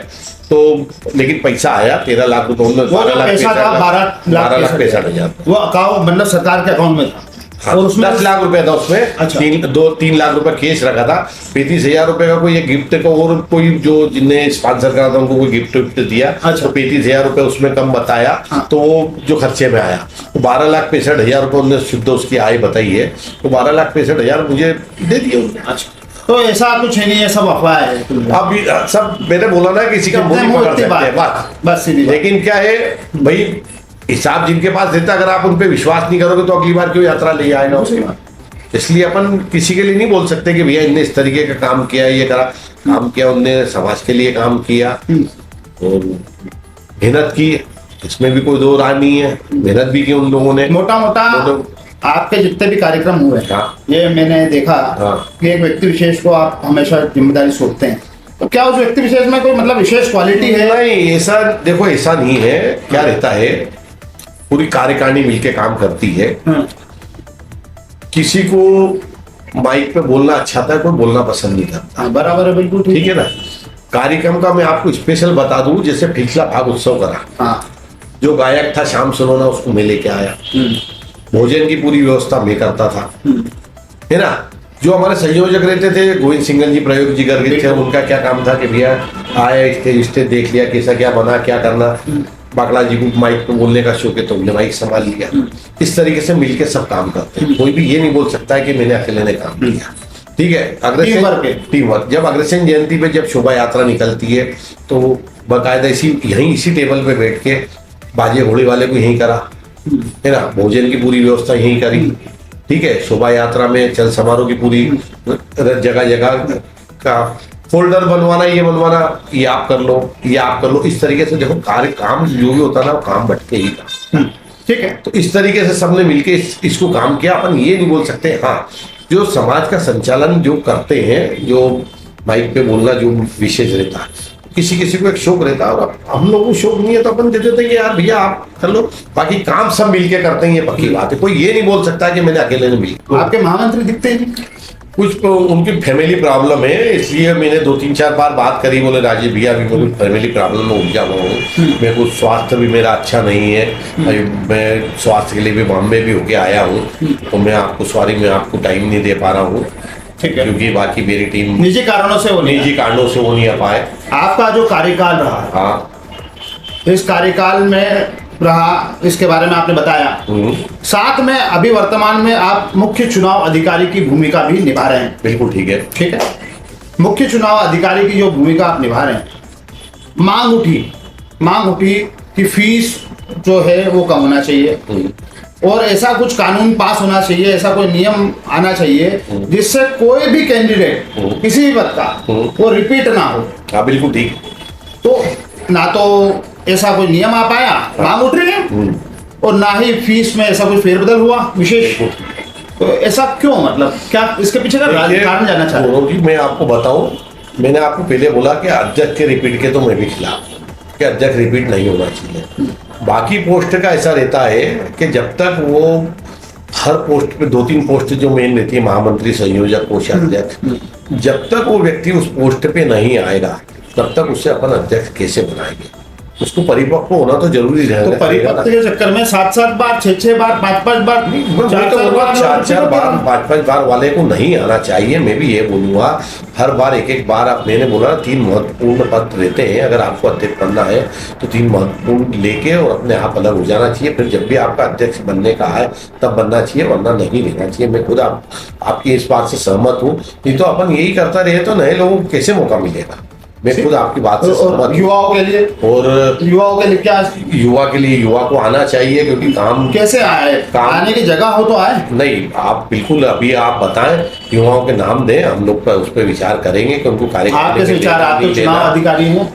तो लेकिन पैसा आया 13 लाख रुपए। वो जो पैसा था 12 लाख 12,65,000 वो अकाउंट मतलब सरकार के अकाउंट में था, हाँ, और उसमें 10 लाख रुपए था उसमें। अच्छा। 3 लाख रुपए केस रखा था, 35,000 रुपए का कोई एक गिफ्ट को, और कोई जो जिनने स्पॉन्सर करा था उनको कोई गिफ्ट विफ्ट दिया। अच्छा। तो 35,000 रुपए उसमें कम बताया। हाँ। तो वो जो खर्चे में आया तो 12,65,000 रुपए उन्होंने शुद्ध उसकी आय बताई है, तो 12,65,000 मुझे दे दिए उन्होंने। अच्छा, तो ऐसा कुछ है नहीं, ये सब अफवाह है। अब सब मैंने बोला ना किसी का मुंह नहीं पकड़ सकते हैं, बस सीधी बात। लेकिन क्या है भाई, हिसाब जिनके पास रहता है, अगर आप उन पे विश्वास नहीं करोगे तो अगली बार क्यों यात्रा ले आएगा उसके बाद। इसलिए अपन किसी के लिए नहीं बोल सकते कि भैया इनने इस तरीके का काम किया, ये करा काम किया, उनने समाज के लिए काम किया और मेहनत की, इसमें भी कोई दो राय नहीं है। मेहनत भी की उन लोगों ने। मोटा आपके जितने भी कार्यक्रम हुए, हाँ। ये मैंने देखा हाँ। कि एक व्यक्ति विशेष को आप हमेशा जिम्मेदारी सौंपते हैं, तो क्या उस व्यक्ति विशेष में कोई मतलब विशेष क्वालिटी है? नहीं, ऐसा देखो ऐसा नहीं है। क्या रहता है, पूरी कार्यकारिणी मिलके काम करती है। किसी को माइक पे बोलना अच्छा आता है, कोई बोलना पसंद नहीं करता। हाँ, बराबर है, बिल्कुल ठीक है ना। कार्यक्रम का मैं आपको स्पेशल बता दूं, जैसे पिछला भाग उत्सव करा, हाँ। जो गायक था श्याम सरोना उसको मैं लेके आया, भोजन की पूरी व्यवस्था मैं करता था, है ना। जो हमारे संयोजक रहते थे गोविंद सिंगल जी प्रयोग जी करके थे, उनका क्या काम था कि भैया आए स्टेज देख लिया कैसा क्या बना, क्या करना। बाकड़ा जी को माइक पे बोलने का शौक है तो उन्हें माइक संभाल लिया। इस तरीके से मिलके सब काम करते हैं। कोई भी ये नहीं बोल सकता है कि मैंने अकेले ने काम किया। ठीक है, टीम वर्क। जब अग्रसेन जयंती पे जब शोभा यात्रा निकलती है तो बाकायदा इसी टेबल पे बैठ के बाजे घोड़े वाले को यहीं करा, है ना। भोजन की पूरी व्यवस्था यहीं करी। ठीक है, शोभा यात्रा में चल समारोह की पूरी जगह जगह का फोल्डर बनवाना, ये बनवाना, ये आप कर लो, ये आप कर लो। इस तरीके से देखो कार्य काम जो भी होता ना वो काम बट के ही था। ठीक है, तो इस तरीके से सबने मिलके इसको काम किया। अपन ये नहीं बोल सकते। हाँ, जो समाज का संचालन जो करते हैं, जो माइक पे बोलना जो विशेष रहता है, किसी किसी को एक शौक रहता है, और हम लोगों को शौक नहीं है तो अपन दे देते हैं कि यार भैया आप कर लो। बाकी काम सब मिलके करते हैं, ये पक्की बात है। कोई ये नहीं बोल सकता कि मैंने अकेले ने मिली। आपके महामंत्री दिखते हैं नहीं? कुछ तो उनकी फैमिली प्रॉब्लम है, इसलिए मैंने 2-3-4 बार बात करी। बोले राजीव भैया अभी मेरी फैमिली प्रॉब्लम में उलझा हुआ हूँ, मेरे को स्वास्थ्य भी मेरा अच्छा नहीं है, मैं स्वास्थ्य के लिए भी बॉम्बे भी होके आया हूँ, तो मैं आपको टाइम नहीं दे पा रहा हूँ। ठीक है, क्योंकि बाकी मेरी टीम निजी कारणों से वो नहीं आ पाए। आपका जो कार्यकाल रहा, हाँ, इस कार्यकाल में रहा, इसके बारे में आपने बताया। साथ में अभी वर्तमान में आप मुख्य चुनाव अधिकारी की भूमिका भी निभा रहे हैं। बिल्कुल ठीक है। ठीक है, मुख्य चुनाव अधिकारी की जो भूमिका आप निभा रहे हैं, मांग उठी कि फीस जो है वो कम होना चाहिए, और ऐसा कुछ कानून पास होना चाहिए, ऐसा कोई नियम आना चाहिए जिससे कोई भी कैंडिडेट किसी भी पद का वो रिपीट ना हो। हाँ बिल्कुल ठीक। तो ना तो ऐसा कोई नियम आ पाया, मांग उठ रही है, और ना ही फीस में ऐसा कोई फेरबदल हुआ विशेष। तो ऐसा क्यों, मतलब क्या इसके पीछे का कारण जानना चाह रहा हूं। गौरव जी मैं आपको बताऊं, मैंने आपको पहले बोला कि अध्यक्ष के रिपीट के तो मैं भी खिलाफ हूं कि अध्यक्ष रिपीट नहीं होना चाहिए। बाकी पोस्ट का ऐसा रहता है कि जब तक वो हर पोस्ट पे 2-3 पोस्ट जो मेन रहती है, महामंत्री, संयोजक, कोषाध्यक्ष, जब तक वो व्यक्ति उस पोस्ट पे नहीं आएगा तब तक उसे अपन अध्यक्ष कैसे बनाएंगे। उसको परिपक्व होना तो जरूरी तो रहेगा। परिपक्व के चक्कर में 7-7 बार, 6-6 बार, 5-5 बार, 4-4 बार, 5-5 बार वाले को नहीं आना चाहिए। मैं भी ये बोलूंगा हर बार एक बार। आप, मैंने बोला 3 महत्वपूर्ण पद रहते हैं, अगर आपको अध्यक्ष बनना है तो 3 महत्वपूर्ण लेके और अपने आप अलग हो जाना चाहिए। फिर जब भी आपका अध्यक्ष बनने का है तब बनना चाहिए, वरना नहीं लेना चाहिए। मैं खुद आपकी इस बात से सहमत हूँ। नहीं तो अपन यही करता रहे तो नए लोगों को कैसे मौका मिलेगा। मैं खुद आपकी बात से सहमत हूं। युवाओं के लिए, और युवाओं के लिए क्या, युवा को आना चाहिए, क्योंकि काम कैसे आए, आने की जगह हो तो आए। नहीं, आप बिल्कुल अभी आप बताएं, युवाओं के नाम दें, हम लोग पर उस पर विचार करेंगे कि उनको कार्य आप कैसे विचार, आप तो चुनाव अधिकारी हैं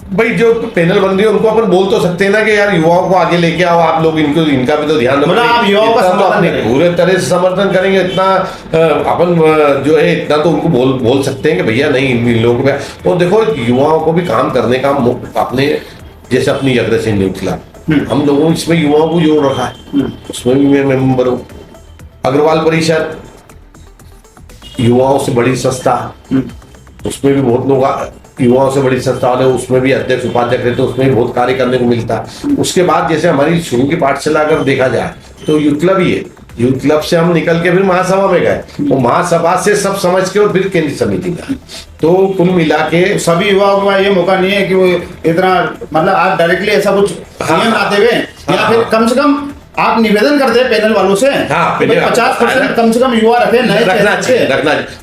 भाई। जो पैनल बन रही है उनको अपन बोल तो सकते हैं ना कि यार युवाओं को आगे लेके आओ, आप लोग इनका भी तो ध्यान रखो। आप युवाओं का समर्थन करें, पूरे तरह से समर्थन करेंगे। इतना अपन जो है इतना तो उनको बोल सकते हैं कि भैया नहीं, इन लोगों को। और देखो युवाओं को भी काम करने का अपने, जैसे अपनी अग्रसेन न्यूज खिलाफ हम लोगों ने इसमें युवाओं को जोड़ रखा है, उसमें भी मैं मेंबर हूँ। अग्रवाल परिषद युवाओं से बड़ी संस्था, उसमें भी बहुत लोग युवाओं से बड़ी संस्था वाले, उसमें भी अध्यक्ष उपाध्यक्ष रहते, उसमें भी बहुत कार्य करने को मिलता है। उसके बाद जैसे हमारी शुरू की पाठशाला अगर देखा जाए तो यूथ क्लब ही है। यूथ क्लब से हम निकल के फिर महासभा में गए, वो महासभा से सब समझ के और फिर केंद्रीय समिति गए। तो कुल मिला के सभी युवाओं को ये मौका नहीं है कि वो इतना, मतलब आप डायरेक्टली ऐसा कुछ नियम लाते हुए, या फिर कम से कम आप निवेदन करते हैं पैनल वालों से, 50% कम से कम युवा रखे, नए रखना चाहिए।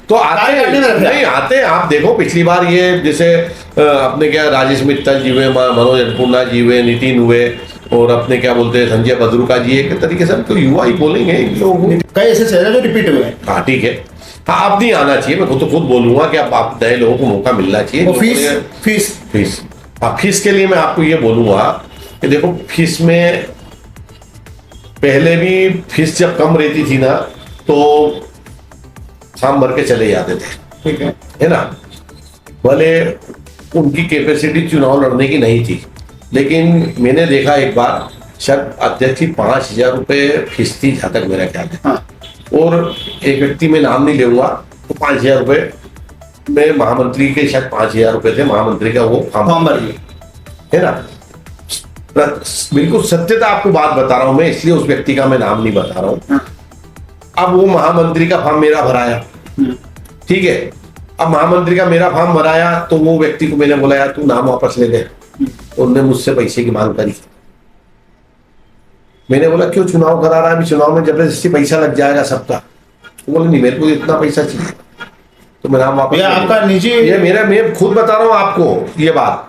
तो आते हैं। आप देखो पिछली बार ये जैसे अपने क्या राजेश मित्तल जी हुए, मनोज अन्नपूर्णा जी हुए, नितिन हुए, और अपने क्या बोलते हैं संजय बद्रुका जी, एक तरीके से तो युवा ही बोलेंगे इन लोगों को। कई ऐसे चेहरे जो रिपीट हुए हैं। हाँ ठीक है, हाँ अब नहीं आना चाहिए। मैं खुद बोलूंगा कि अब आप नए लोगों को मौका मिलना चाहिए। फीस के लिए मैं आपको ये बोलूंगा कि देखो, फीस में पहले भी फीस जब कम रहती थी ना तो फॉर्म भर के चले जाते थे, ठीक है ना। भले उनकी कैपेसिटी चुनाव लड़ने की नहीं थी, लेकिन मैंने देखा एक बार शायद अध्यक्ष की 5,000 रुपये फीस थी, जहाँ तक मेरा ख्याल है। हाँ। और एक व्यक्ति में नाम नहीं लेऊंगा, तो 5,000 रुपये में महामंत्री के शायद 5,000 रुपये थे, महामंत्री का वो फॉर्म भर लिया, है ना। बिल्कुल सत्यता आपको बात बता रहा हूं मैं, इसलिए उस व्यक्ति का मैं नाम नहीं बता रहा हूं। अब वो महामंत्री का फॉर्म मेरा भराया, ठीक है। अब महामंत्री का मेरा फॉर्म भराया तो वो व्यक्ति को मैंने बोला यार तू नाम वापस ले दे। उन्होंने मुझसे पैसे की मांग करी। मैंने बोला क्यों, चुनाव करा रहा है, अभी चुनाव में जबरदस्ती पैसा लग जाएगा सबका। बोले नहीं, मेरे को इतना पैसा चाहिए, तो मैं नाम वापस। आपका निजी, ये मेरा, मैं खुद बता रहा हूं आपको, ये बात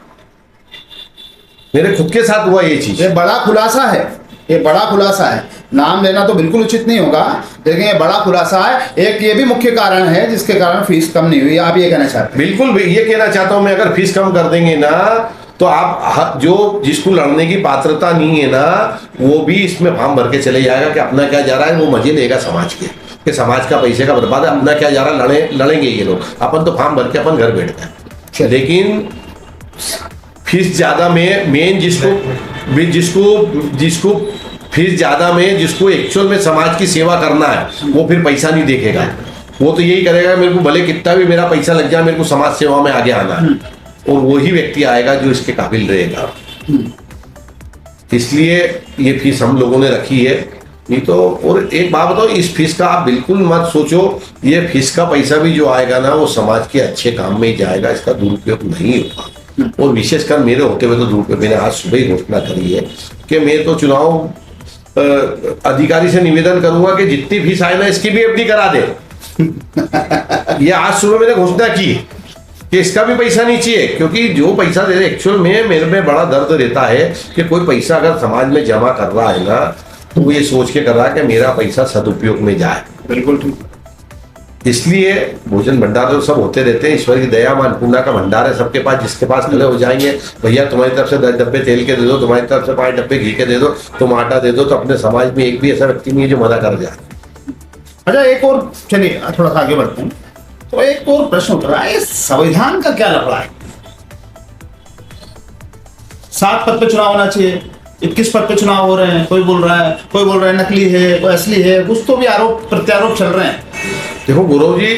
मेरे खुद के साथ हुआ ये चीज। ये बड़ा खुलासा है, ये बड़ा खुलासा है। नाम लेना तो बिल्कुल उचित नहीं होगा, लेकिन ये बड़ा खुलासा है। एक ये भी मुख्य कारण है जिसके कारण फीस कम नहीं हुई, आप ये कहना चाहते हैं? बिल्कुल ये कहना चाहता हूं मैं, अगर फीस कम कर देंगे ना तो आप जो जिसको लड़ने की पात्रता नहीं है ना, वो भी इसमें फॉर्म भर के चले जाएगा कि अपना क्या जा रहा है, वो मजे लेगा समाज के, कि समाज का पैसे का बर्बाद है, अपना क्या जा रहा है, लड़ेंगे ये लोग। अपन तो फॉर्म भर के अपन घर बैठ गए। लेकिन फीस ज्यादा में मेन जिसको फीस ज्यादा में, जिसको एक्चुअल में समाज की सेवा करना है, वो फिर पैसा नहीं देखेगा। वो तो यही करेगा मेरे को भले कितना भी मेरा पैसा लग जाए, मेरे को समाज सेवा में आगे आना है, और वही व्यक्ति आएगा जो इसके काबिल रहेगा। इसलिए ये फीस हम लोगों ने रखी है। नहीं तो, और एक बात बताओ, इस फीस का आप बिल्कुल मत सोचो, ये फीस का पैसा भी जो आएगा ना वो समाज के अच्छे काम में ही जाएगा, इसका दुरुपयोग नहीं होगा। और विशेषकर मेरे होते हुए तो दुरुपयोग, मैंने आज सुबह ही घोषणा करी है कि मैं तो चुनाव अधिकारी से निवेदन करूंगा कि जितनी फीस आए ना इसकी भी एफडी करा दे। ये आज सुबह मैंने घोषणा की कि इसका भी पैसा नहीं चाहिए, क्योंकि जो पैसा दे रहे, एक्चुअल में मेरे में बड़ा दर्द रहता है कि कोई पैसा अगर समाज में जमा कर रहा है ना, तो वो ये सोच के कर रहा है कि मेरा पैसा सदुपयोग में जाए। बिल्कुल ठीक। इसलिए भोजन भंडार तो सब होते रहते हैं, ईश्वर की दया में अन्नपूर्णा का भंडार है सबके पास, जिसके पास खड़े हो जाएंगे भैया तुम्हारी तरफ से 10 डब्बे तेल के दे दो, तुम्हारी तरफ से 5 डब्बे घी के दे दो, तुम आटा दे दो, तो अपने समाज में एक भी ऐसा व्यक्ति नहीं है जो मना कर जाए। अच्छा, एक और चलिए थोड़ा सा आगे बढ़ते हैं। तो एक और प्रश्न उठ रहा है, संविधान का क्या लफड़ा है? 7 पद पे चुनाव होना चाहिए, 21 पद पे चुनाव हो रहे हैं, कोई बोल रहा है नकली है, कोई असली है, कुछ तो भी आरोप प्रत्यारोप चल रहे हैं। देखो गौरव जी,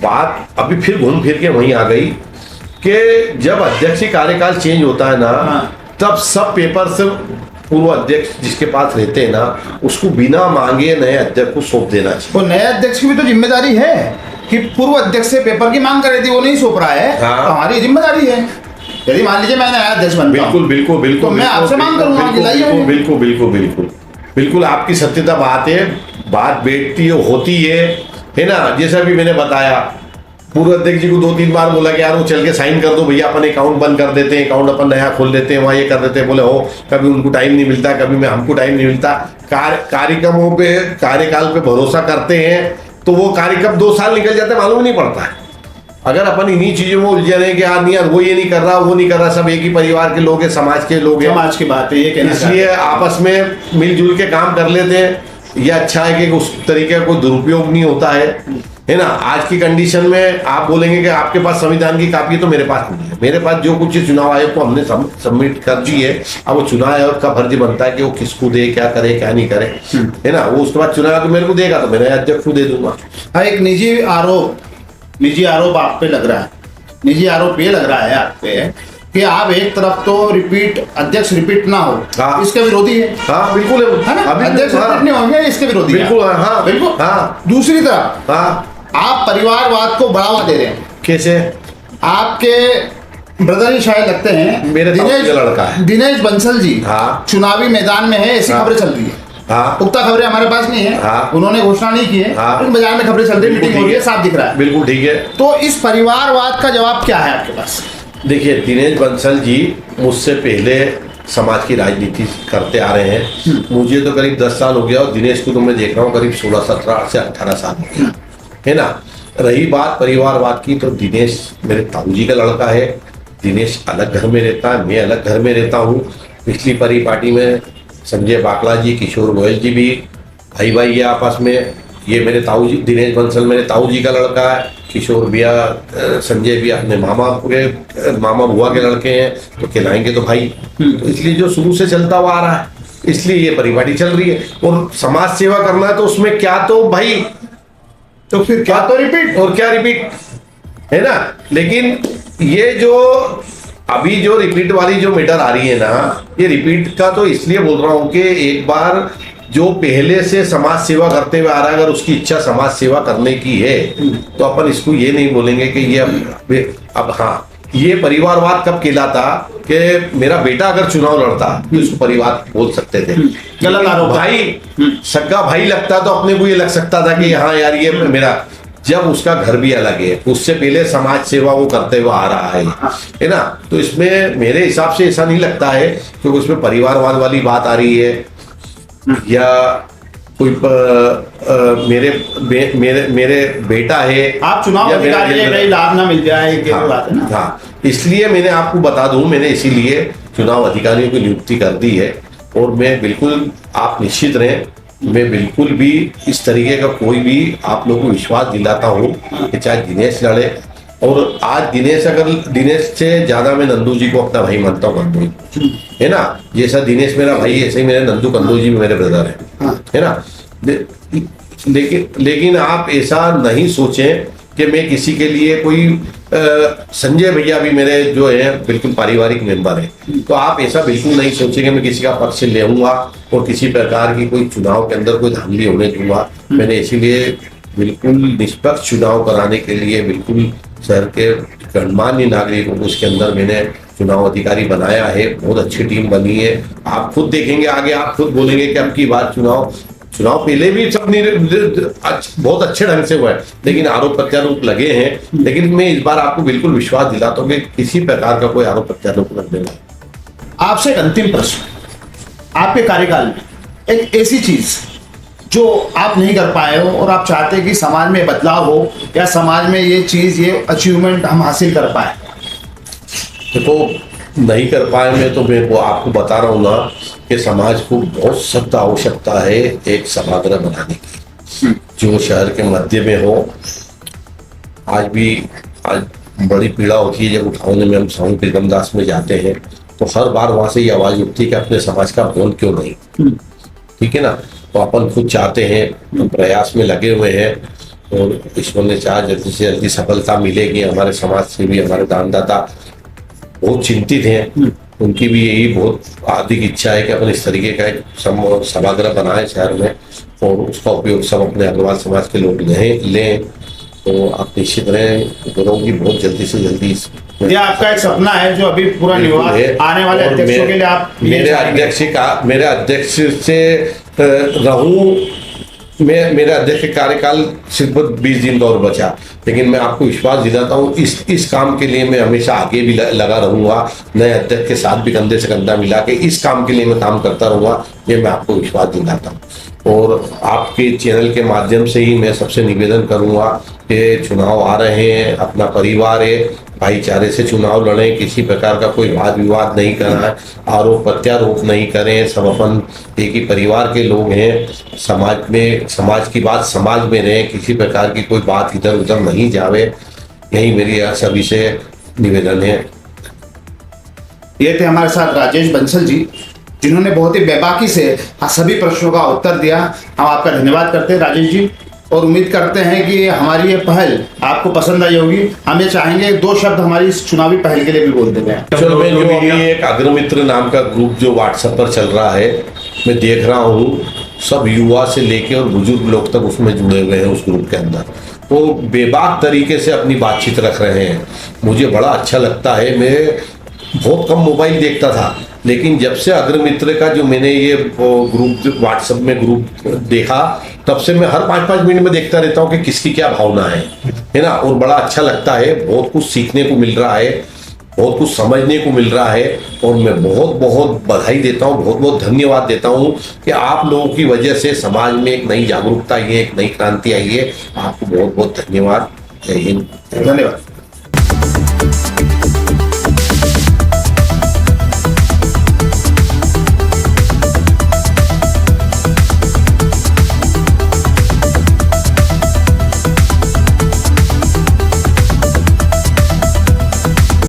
बात अभी फिर घूम फिर के वहीं आ गई कि जब अध्यक्षीय कार्यकाल चेंज होता है ना, तब सब पेपर से पूर्व अध्यक्ष जिसके पास रहते हैं ना, उसको बिना मांगे नए अध्यक्ष को सौंप देना चाहिए। तो नए अध्यक्ष की भी तो जिम्मेदारी है कि पूर्व अध्यक्ष से पेपर की मांग करी थी, वो नहीं सौंप रहा है। हाँ। तो हमारी जिम्मेदारी है, यदि मान लीजिए मैं नया अध्यक्ष बनता हूं, बिल्कुल बिल्कुल बिल्कुल, तो मैं आपसे मांग करूंगा कि लाइए मुझे। बिल्कुल बिल्कुल बिल्कुल बिल्कुल आपकी सत्यता बात है, बात बैठती है, होती है ना। जैसा भी मैंने बताया, पूर्व अध्यक्ष जी को 2-3 बार बोला कि यार वो चल के साइन कर दो भैया, अपन अकाउंट बंद कर देते हैं, अकाउंट अपन नया खोल देते हैं, वहाँ ये कर देते हैं। बोले हो, कभी उनको टाइम नहीं मिलता, कभी मैं हमको टाइम नहीं मिलता। कार्यक्रमों पे, कार्यकाल पे भरोसा करते हैं तो वो कार्यक्रम 2 साल निकल जाते हैं, मालूम नहीं पड़ता है। अगर अपन इन्हीं चीजों में उलझे रहे कि यार नहीं यार वो ये नहीं कर रहा, वो नहीं कर रहा, सब एक ही परिवार के लोग हैं, समाज के लोग हैं, समाज की बात है ये कहना इसलिए आपस में मिलजुल के काम कर लेते हैं। ये अच्छा है कि उस तरीके का कोई दुरुपयोग नहीं होता है ना। आज की कंडीशन में आप बोलेंगे कि आपके पास संविधान की कॉपी है, तो मेरे पास नहीं है। मेरे पास जो कुछ चुनाव आयोग को हमने सबमिट कर दी है, अब वो चुनाव आयोग का फर्ज बनता है कि वो किसको दे, क्या करे क्या नहीं करे, है ना। वो उसके बाद चुनाव मेरे को देगा तो मैं नया अध्यक्ष को दे दूंगा। हाँ, एक निजी आरोप आप पे लग रहा है। निजी आरोप ये लग रहा है आप पे कि आप एक तरफ तो अध्यक्ष रिपीट ना हो, हाँ। इसके विरोधी है। हाँ बिल्कुल है ना, अभी अध्यक्ष हाँ, रिपीट नहीं होंगे, इसके विरोधी है। बिल्कुल हाँ बिल्कुल हाँ। दूसरी तरफ हाँ, आप परिवारवाद को बढ़ावा दे रहे हैं। कैसे? आपके ब्रदर ही शायद लगते हैं, मेरे ताऊ का लड़का है दिनेश बंसल जी, हाँ। चुनावी मैदान में है, ऐसी हाँ। खबरें चल रही है। हाँ पुख्ता खबरें हमारे पास नहीं है, हाँ। उन्होंने घोषणा नहीं की है, हाँ। लेकिन बाजार में खबरें चल रही है, मीटिंग हो रही है, साफ दिख रहा है। बिल्कुल ठीक है। तो इस परिवारवाद का जवाब क्या है आपके पास? देखिए, दिनेश बंसल जी मुझसे पहले समाज की राजनीति करते आ रहे हैं। मुझे तो करीब 10 साल हो गया और दिनेश को तो मैं देख रहा हूँ करीब 16-17 से 18 साल हो गया, है ना। रही बात परिवारवाद की, तो दिनेश मेरे ताऊजी का लड़का है। दिनेश अलग घर में रहता है, मैं अलग घर में रहता हूँ। पिछली पार्टी में संजय बाकला जी, किशोर गोयल जी भी भाई भाई है आपस में। ये मेरे ताऊजी, दिनेश बंसल मेरे ताऊजी का लड़का है, किशोर भैया, संजय भी अपने मामा बुआ के लड़के हैं, तो कहलाएंगे तो भाई। तो इसलिए जो शुरू से चलता हुआ आ रहा है, इसलिए ये परिपाटी चल रही है। और समाज सेवा करना है तो उसमें क्या तो भाई, तो फिर क्या तो रिपीट, और क्या रिपीट, है ना। लेकिन ये जो अभी जो रिपीट वाली जो मैटर आ रही है ना, ये रिपीट का तो इसलिए बोल रहा हूं कि एक बार जो पहले से समाज सेवा करते हुए आ रहा है, अगर उसकी इच्छा समाज सेवा करने की है, तो अपन इसको ये नहीं बोलेंगे कि ये अब हाँ, ये परिवारवाद कब कहलाता कि मेरा बेटा अगर चुनाव लड़ता तो इसको परिवार बोल सकते थे। गलत आरोप। भाई सगा भाई लगता तो अपने को ये लग सकता था कि हाँ यार ये मेरा, जब उसका घर भी अलग है, उससे पहले समाज सेवा वो करते हुए आ रहा है ना। तो इसमें मेरे हिसाब से ऐसा नहीं लगता है क्योंकि उसमें परिवारवाद वाली बात आ रही है, या कोई मेरे बेटा है, आप चुनाव अधिकारी है, कहीं लाभ ना मिल जाए, ये बात है ना। हाँ, इसलिए मैंने आपको बता दूं, मैंने इसीलिए चुनाव अधिकारियों की नियुक्ति कर दी है। और मैं बिल्कुल, आप निश्चित रहें, मैं बिल्कुल भी इस तरीके का कोई भी आप लोगों को विश्वास दिलाता हूँ कि चाहे दिनेश लड़े, और आज दिनेश से ज्यादा मैं नंदू जी को अपना भाई मानता हूँ। नंदू है ना, जैसा दिनेश मेरा भाई ऐसे ही मेरे नंदू कंदू जी भी मेरे ब्रदर है ना। लेकिन आप ऐसा नहीं सोचें कि मैं किसी के लिए कोई संजय भैया भी मेरे जो है बिल्कुल पारिवारिक मेंबर है, तो आप ऐसा बिल्कुल नहीं सोचेंगे मैं किसी का पक्ष लेऊंगा और किसी प्रकार की कोई चुनाव के अंदर कोई धांधली होने दूंगा। मैंने इसीलिए बिल्कुल निष्पक्ष चुनाव कराने के लिए बिल्कुल शहर के गणमान्य नागरिकों को उसके अंदर मैंने चुनाव अधिकारी बनाया है। बहुत अच्छी टीम बनी है, आप खुद देखेंगे आगे, आप खुद बोलेंगे कि अब की बात चुनाव पहले भी सब बहुत अच्छे ढंग से हुआ है, लेकिन आरोप प्रत्यारोप लगे हैं। लेकिन मैं इस बार आपको बिल्कुल विश्वास दिलाता हूँ कि किसी प्रकार का कोई आरोप प्रत्यारोप लगने नहीं। आपसे एक अंतिम प्रश्न, आपके कार्यकाल में एक ऐसी चीज जो आप नहीं कर पाए हो और आप चाहते हैं कि समाज में बदलाव हो या समाज में ये चीज, ये अचीवमेंट हम हासिल कर पाए? देखो, नहीं कर पाए मैं तो मैं वो आपको बता रहा हूँ ना कि समाज को बहुत सख्त आवश्यकता है एक सभागृह बनाने की, जो शहर के मध्य में हो। आज बड़ी पीड़ा होती है जब उठाने में हम स्वामी प्रीतमदास में जाते हैं तो हर बार वहां से ये आवाज उठती है कि अपने समाज का भवन क्यों नहीं। ठीक है ना, तो अपन खुद चाहते हैं, हम प्रयास में लगे हुए हैं और ईश्वर ने चाहा जल्दी से जल्दी सफलता मिलेगी। हमारे समाज से भी हमारे दानदाता बहुत चिंतित हैं, उनकी भी यही बहुत हार्दिक इच्छा है कि अपन इस तरीके का एक सभागृह बनाए शहर में और उसका उपयोग सब अपने अग्रवाल समाज के लोग लें। तो आप निश्चित रहें गौरव जी, बहुत जल्दी से जल्दी ये आपका एक सपना है जो अभी पूरा निवास आने वाले अध्यक्षों के लिए आप मेरे अध्यक्ष से रहूं। मेरे अध्यक्ष के कार्यकाल सिर्फ 20 दिन का और बचा, लेकिन मैं आपको विश्वास दिलाता हूँ इस काम के लिए मैं हमेशा आगे भी लगा रहूंगा। नए अध्यक्ष के साथ भी कंधे से कंधा मिला के इस काम के लिए मैं काम करता रहूंगा, ये मैं आपको विश्वास दिलाता हूँ। और आपके चैनल के माध्यम से ही मैं सबसे निवेदन करूंगा कि चुनाव आ रहे हैं, अपना परिवार है, भाईचारे से चुनाव लड़ें, किसी प्रकार का कोई वाद विवाद नहीं करना है, आरोप प्रत्यारोप नहीं करें, सब अपन एक ही परिवार के लोग हैं। समाज की बात समाज में रहे, किसी प्रकार की कोई बात इधर उधर नहीं जावे, यही मेरी सभी से निवेदन है। ये थे हमारे साथ राजेश बंसल जी, जिन्होंने बहुत ही बेबाकी से सभी प्रश्नों का उत्तर दिया। हम आपका धन्यवाद करते हैं राजेश जी, और उम्मीद करते हैं कि हमारी ये पहल आपको पसंद आई होगी। हम ये चाहेंगे 2 शब्द हमारी इस चुनावी पहल के लिए भी बोल देंगे। चलो, मैं जो अभी एक अग्रमित्र नाम का ग्रुप जो व्हाट्सएप पर चल रहा है, मैं देख रहा हूँ सब युवा से लेके और बुजुर्ग लोग तक उसमें जुड़े हुए हैं उस ग्रुप के अंदर। वो बेबाक तरीके से अपनी बातचीत रख रहे हैं, मुझे बड़ा अच्छा लगता है। मैं बहुत कम मोबाइल देखता था, लेकिन जब से अग्रमित्र का जो मैंने ये ग्रुप व्हाट्सएप में ग्रुप देखा, तब से मैं हर 5-5 मिनट में देखता रहता हूँ कि किसकी क्या भावना है ना। और बड़ा अच्छा लगता है, बहुत कुछ सीखने को मिल रहा है, बहुत कुछ समझने को मिल रहा है। और मैं बहुत बहुत बधाई देता हूँ, बहुत बहुत धन्यवाद देता हूँ कि आप लोगों की वजह से समाज में एक नई जागरूकता आई है, एक नई क्रांति आई है। आपको बहुत बहुत धन्यवाद। जय हिंद, धन्यवाद।